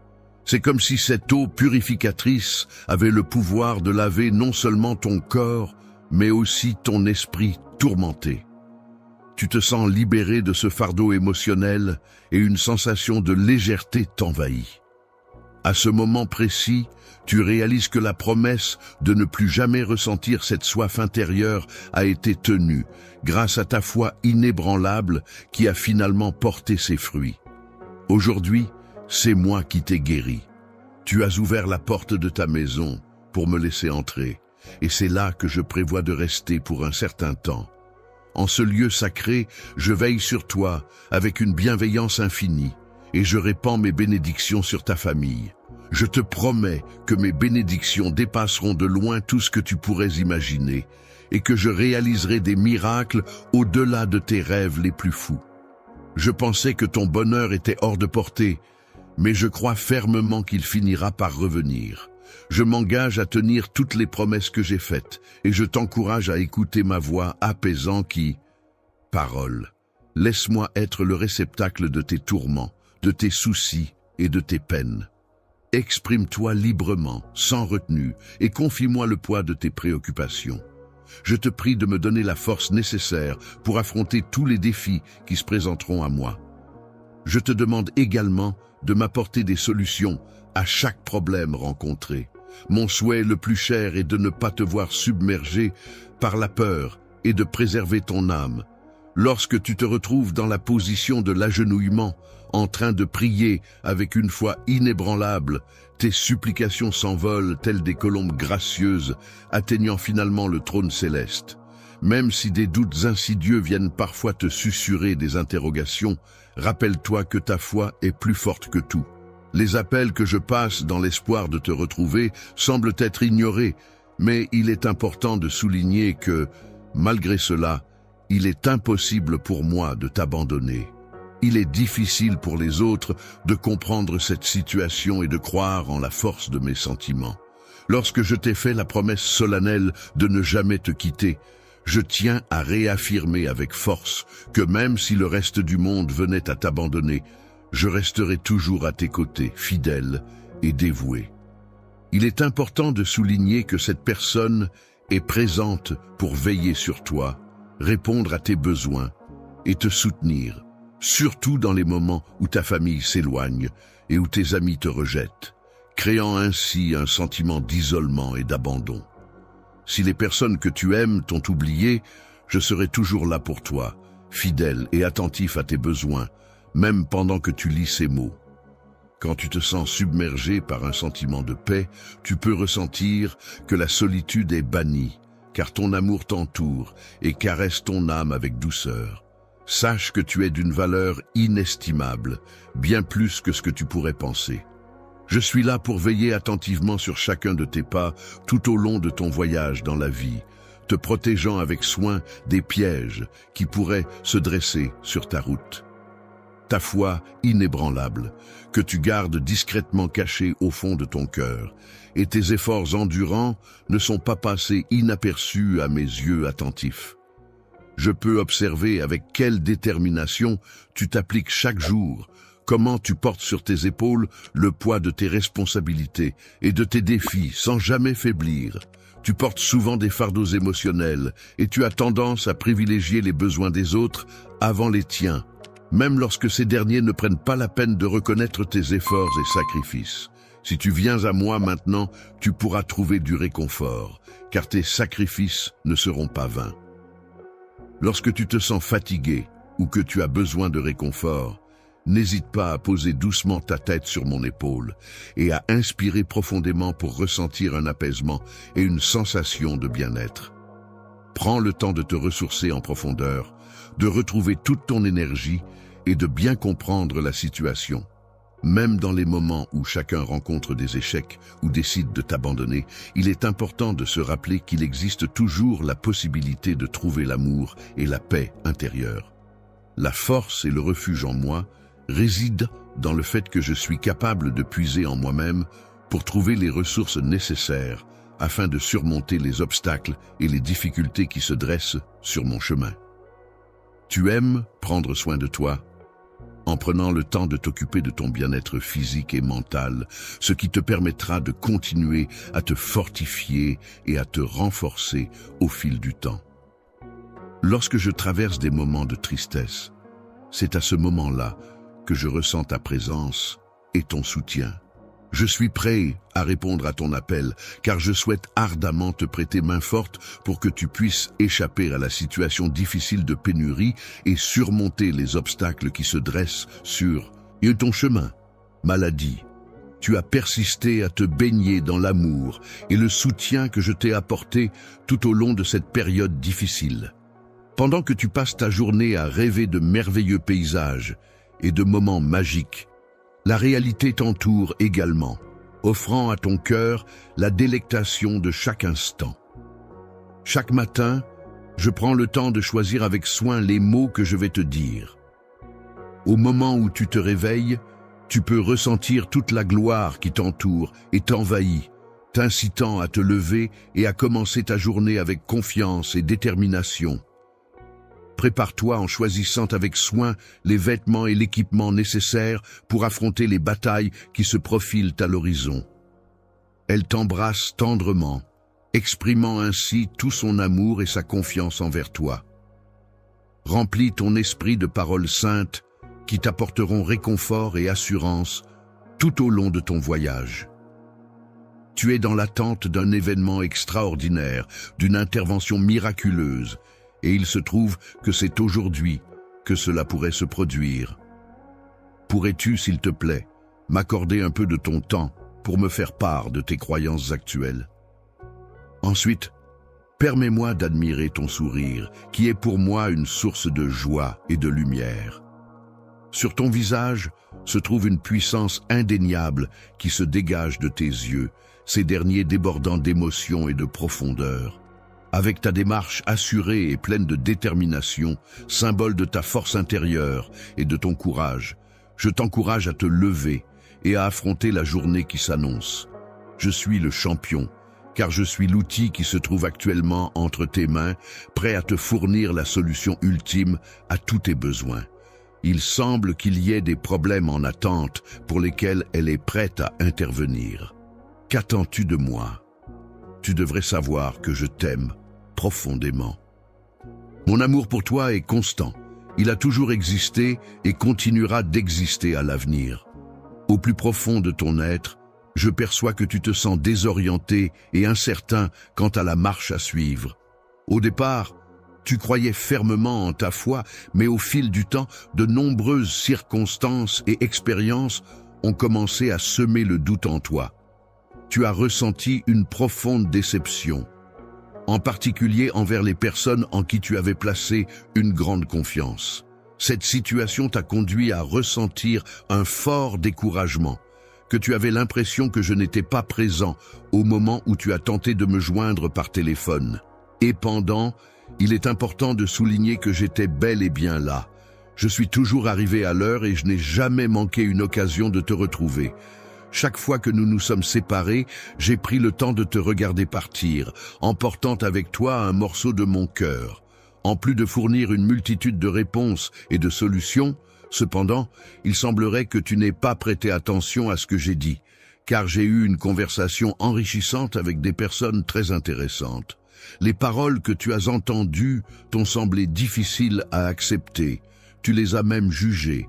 C'est comme si cette eau purificatrice avait le pouvoir de laver non seulement ton corps, mais aussi ton esprit tourmenté. Tu te sens libéré de ce fardeau émotionnel et une sensation de légèreté t'envahit. À ce moment précis, tu réalises que la promesse de ne plus jamais ressentir cette soif intérieure a été tenue grâce à ta foi inébranlable qui a finalement porté ses fruits. Aujourd'hui, c'est moi qui t'ai guéri. Tu as ouvert la porte de ta maison pour me laisser entrer, et c'est là que je prévois de rester pour un certain temps. En ce lieu sacré, je veille sur toi avec une bienveillance infinie, et je répands mes bénédictions sur ta famille. Je te promets que mes bénédictions dépasseront de loin tout ce que tu pourrais imaginer, et que je réaliserai des miracles au-delà de tes rêves les plus fous. Je pensais que ton bonheur était hors de portée, mais je crois fermement qu'il finira par revenir. Je m'engage à tenir toutes les promesses que j'ai faites, et je t'encourage à écouter ma voix apaisante qui... Parole, laisse-moi être le réceptacle de tes tourments, de tes soucis et de tes peines. Exprime-toi librement, sans retenue, et confie-moi le poids de tes préoccupations. Je te prie de me donner la force nécessaire pour affronter tous les défis qui se présenteront à moi. Je te demande également de m'apporter des solutions à chaque problème rencontré. Mon souhait le plus cher est de ne pas te voir submergé par la peur et de préserver ton âme. Lorsque tu te retrouves dans la position de l'agenouillement, en train de prier avec une foi inébranlable, tes supplications s'envolent telles des colombes gracieuses, atteignant finalement le trône céleste. Même si des doutes insidieux viennent parfois te susurrer des interrogations, rappelle-toi que ta foi est plus forte que tout. Les appels que je passe dans l'espoir de te retrouver semblent être ignorés, mais il est important de souligner que, malgré cela, il est impossible pour moi de t'abandonner. Il est difficile pour les autres de comprendre cette situation et de croire en la force de mes sentiments. Lorsque je t'ai fait la promesse solennelle de ne jamais te quitter, je tiens à réaffirmer avec force que même si le reste du monde venait à t'abandonner, je resterai toujours à tes côtés, fidèle et dévoué. Il est important de souligner que cette personne est présente pour veiller sur toi, répondre à tes besoins et te soutenir, surtout dans les moments où ta famille s'éloigne et où tes amis te rejettent, créant ainsi un sentiment d'isolement et d'abandon. Si les personnes que tu aimes t'ont oublié, je serai toujours là pour toi, fidèle et attentif à tes besoins, même pendant que tu lis ces mots. Quand tu te sens submergé par un sentiment de paix, tu peux ressentir que la solitude est bannie, car ton amour t'entoure et caresse ton âme avec douceur. Sache que tu es d'une valeur inestimable, bien plus que ce que tu pourrais penser. Je suis là pour veiller attentivement sur chacun de tes pas tout au long de ton voyage dans la vie, te protégeant avec soin des pièges qui pourraient se dresser sur ta route. Ta foi inébranlable, que tu gardes discrètement cachée au fond de ton cœur, et tes efforts endurants ne sont pas passés inaperçus à mes yeux attentifs. Je peux observer avec quelle détermination tu t'appliques chaque jour, comment tu portes sur tes épaules le poids de tes responsabilités et de tes défis sans jamais faiblir. Tu portes souvent des fardeaux émotionnels et tu as tendance à privilégier les besoins des autres avant les tiens, même lorsque ces derniers ne prennent pas la peine de reconnaître tes efforts et sacrifices. Si tu viens à moi maintenant, tu pourras trouver du réconfort, car tes sacrifices ne seront pas vains. Lorsque tu te sens fatigué ou que tu as besoin de réconfort, n'hésite pas à poser doucement ta tête sur mon épaule et à inspirer profondément pour ressentir un apaisement et une sensation de bien-être. Prends le temps de te ressourcer en profondeur, de retrouver toute ton énergie et de bien comprendre la situation. Même dans les moments où chacun rencontre des échecs ou décide de t'abandonner, il est important de se rappeler qu'il existe toujours la possibilité de trouver l'amour et la paix intérieure. La force et le refuge en moi résident dans le fait que je suis capable de puiser en moi-même pour trouver les ressources nécessaires afin de surmonter les obstacles et les difficultés qui se dressent sur mon chemin. Tu aimes prendre soin de toi, en prenant le temps de t'occuper de ton bien-être physique et mental, ce qui te permettra de continuer à te fortifier et à te renforcer au fil du temps. Lorsque je traverse des moments de tristesse, c'est à ce moment-là que je ressens ta présence et ton soutien. Je suis prêt à répondre à ton appel, car je souhaite ardemment te prêter main forte pour que tu puisses échapper à la situation difficile de pénurie et surmonter les obstacles qui se dressent sur ton chemin. Maladie, tu as persisté à te baigner dans l'amour et le soutien que je t'ai apporté tout au long de cette période difficile. Pendant que tu passes ta journée à rêver de merveilleux paysages et de moments magiques, la réalité t'entoure également, offrant à ton cœur la délectation de chaque instant. Chaque matin, je prends le temps de choisir avec soin les mots que je vais te dire. Au moment où tu te réveilles, tu peux ressentir toute la gloire qui t'entoure et t'envahit, t'incitant à te lever et à commencer ta journée avec confiance et détermination. Prépare-toi en choisissant avec soin les vêtements et l'équipement nécessaires pour affronter les batailles qui se profilent à l'horizon. Elle t'embrasse tendrement, exprimant ainsi tout son amour et sa confiance envers toi. Remplis ton esprit de paroles saintes qui t'apporteront réconfort et assurance tout au long de ton voyage. Tu es dans l'attente d'un événement extraordinaire, d'une intervention miraculeuse, et il se trouve que c'est aujourd'hui que cela pourrait se produire. Pourrais-tu, s'il te plaît, m'accorder un peu de ton temps pour me faire part de tes croyances actuelles? Ensuite, permets-moi d'admirer ton sourire, qui est pour moi une source de joie et de lumière. Sur ton visage se trouve une puissance indéniable qui se dégage de tes yeux, ces derniers débordant d'émotion et de profondeur. Avec ta démarche assurée et pleine de détermination, symbole de ta force intérieure et de ton courage, je t'encourage à te lever et à affronter la journée qui s'annonce. Je suis le champion, car je suis l'outil qui se trouve actuellement entre tes mains, prêt à te fournir la solution ultime à tous tes besoins. Il semble qu'il y ait des problèmes en attente pour lesquels elle est prête à intervenir. Qu'attends-tu de moi? Tu devrais savoir que je t'aime profondément. Mon amour pour toi est constant. Il a toujours existé et continuera d'exister à l'avenir. Au plus profond de ton être, je perçois que tu te sens désorienté et incertain quant à la marche à suivre. Au départ, tu croyais fermement en ta foi, mais au fil du temps, de nombreuses circonstances et expériences ont commencé à semer le doute en toi. Tu as ressenti une profonde déception, en particulier envers les personnes en qui tu avais placé une grande confiance. Cette situation t'a conduit à ressentir un fort découragement, que tu avais l'impression que je n'étais pas présent au moment où tu as tenté de me joindre par téléphone. Et pendant, il est important de souligner que j'étais bel et bien là. Je suis toujours arrivé à l'heure et je n'ai jamais manqué une occasion de te retrouver. Chaque fois que nous nous sommes séparés, j'ai pris le temps de te regarder partir, emportant avec toi un morceau de mon cœur. En plus de fournir une multitude de réponses et de solutions, cependant, il semblerait que tu n'aies pas prêté attention à ce que j'ai dit, car j'ai eu une conversation enrichissante avec des personnes très intéressantes. Les paroles que tu as entendues t'ont semblé difficiles à accepter, tu les as même jugées.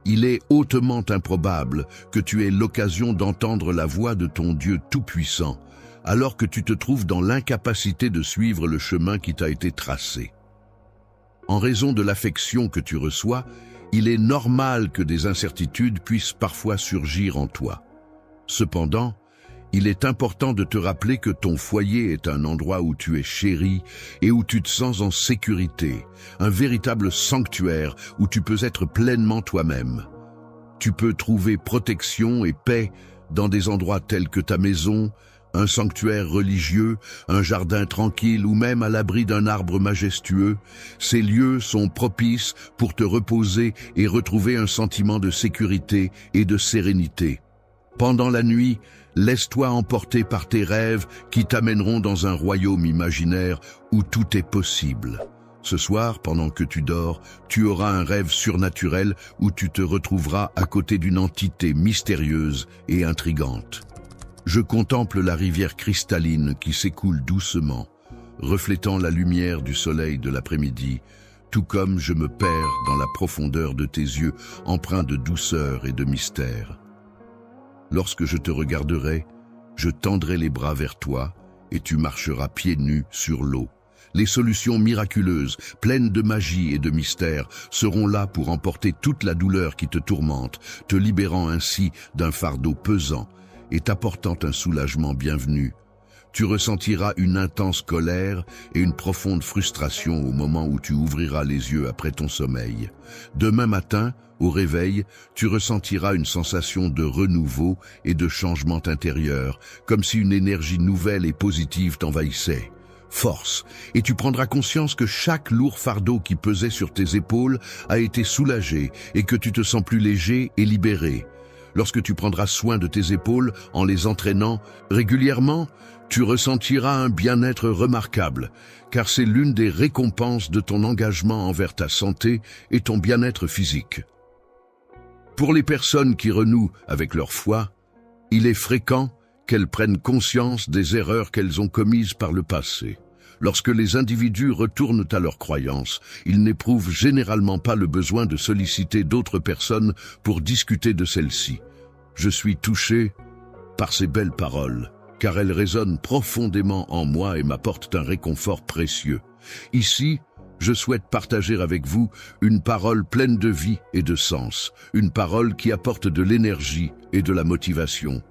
Il est hautement improbable que tu aies l'occasion d'entendre la voix de ton Dieu Tout-Puissant, alors que tu te trouves dans l'incapacité de suivre le chemin qui t'a été tracé. En raison de l'affection que tu reçois, il est normal que des incertitudes puissent parfois surgir en toi. Cependant, il est important de te rappeler que ton foyer est un endroit où tu es chéri et où tu te sens en sécurité, un véritable sanctuaire où tu peux être pleinement toi-même. Tu peux trouver protection et paix dans des endroits tels que ta maison, un sanctuaire religieux, un jardin tranquille ou même à l'abri d'un arbre majestueux. Ces lieux sont propices pour te reposer et retrouver un sentiment de sécurité et de sérénité. Pendant la nuit, laisse-toi emporter par tes rêves qui t'amèneront dans un royaume imaginaire où tout est possible. Ce soir, pendant que tu dors, tu auras un rêve surnaturel où tu te retrouveras à côté d'une entité mystérieuse et intrigante. Je contemple la rivière cristalline qui s'écoule doucement, reflétant la lumière du soleil de l'après-midi, tout comme je me perds dans la profondeur de tes yeux empreints de douceur et de mystère. Lorsque je te regarderai, je tendrai les bras vers toi et tu marcheras pieds nus sur l'eau. Les solutions miraculeuses, pleines de magie et de mystère, seront là pour emporter toute la douleur qui te tourmente, te libérant ainsi d'un fardeau pesant et t'apportant un soulagement bienvenu. Tu ressentiras une intense colère et une profonde frustration au moment où tu ouvriras les yeux après ton sommeil. Demain matin, au réveil, tu ressentiras une sensation de renouveau et de changement intérieur, comme si une énergie nouvelle et positive t'envahissait. Force, et tu prendras conscience que chaque lourd fardeau qui pesait sur tes épaules a été soulagé et que tu te sens plus léger et libéré. Lorsque tu prendras soin de tes épaules en les entraînant régulièrement, tu ressentiras un bien-être remarquable, car c'est l'une des récompenses de ton engagement envers ta santé et ton bien-être physique. Pour les personnes qui renouent avec leur foi, il est fréquent qu'elles prennent conscience des erreurs qu'elles ont commises par le passé. Lorsque les individus retournent à leurs croyances, ils n'éprouvent généralement pas le besoin de solliciter d'autres personnes pour discuter de celles-ci. Je suis touché par ces belles paroles, car elles résonnent profondément en moi et m'apportent un réconfort précieux. Ici, je souhaite partager avec vous une parole pleine de vie et de sens, une parole qui apporte de l'énergie et de la motivation.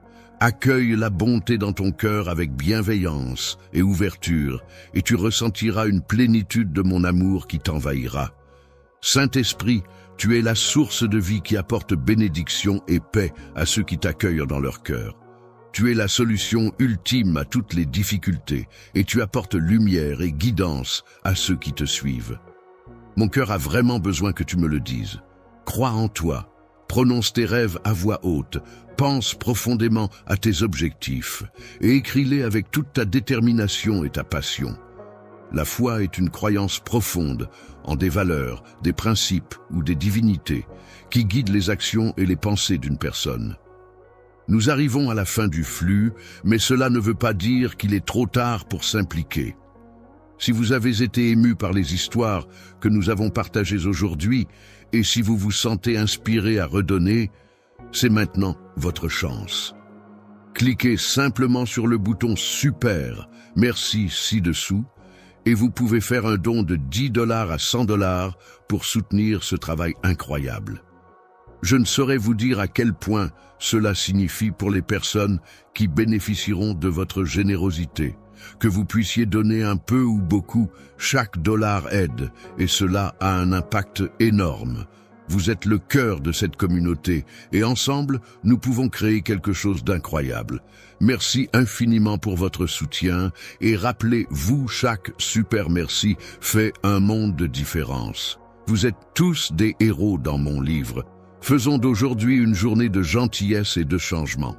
Accueille la bonté dans ton cœur avec bienveillance et ouverture, et tu ressentiras une plénitude de mon amour qui t'envahira. Saint-Esprit, tu es la source de vie qui apporte bénédiction et paix à ceux qui t'accueillent dans leur cœur. Tu es la solution ultime à toutes les difficultés, et tu apportes lumière et guidance à ceux qui te suivent. Mon cœur a vraiment besoin que tu me le dises. Crois en toi. Prononce tes rêves à voix haute, pense profondément à tes objectifs et écris-les avec toute ta détermination et ta passion. La foi est une croyance profonde en des valeurs, des principes ou des divinités qui guident les actions et les pensées d'une personne. Nous arrivons à la fin du flux, mais cela ne veut pas dire qu'il est trop tard pour s'impliquer. Si vous avez été ému par les histoires que nous avons partagées aujourd'hui, et si vous vous sentez inspiré à redonner, c'est maintenant votre chance. Cliquez simplement sur le bouton Super, merci ci-dessous, et vous pouvez faire un don de $10 à $100 pour soutenir ce travail incroyable. Je ne saurais vous dire à quel point cela signifie pour les personnes qui bénéficieront de votre générosité. Que vous puissiez donner un peu ou beaucoup, chaque dollar aide, et cela a un impact énorme. Vous êtes le cœur de cette communauté, et ensemble, nous pouvons créer quelque chose d'incroyable. Merci infiniment pour votre soutien, et rappelez-vous, chaque super merci fait un monde de différence. Vous êtes tous des héros dans mon livre. Faisons d'aujourd'hui une journée de gentillesse et de changement.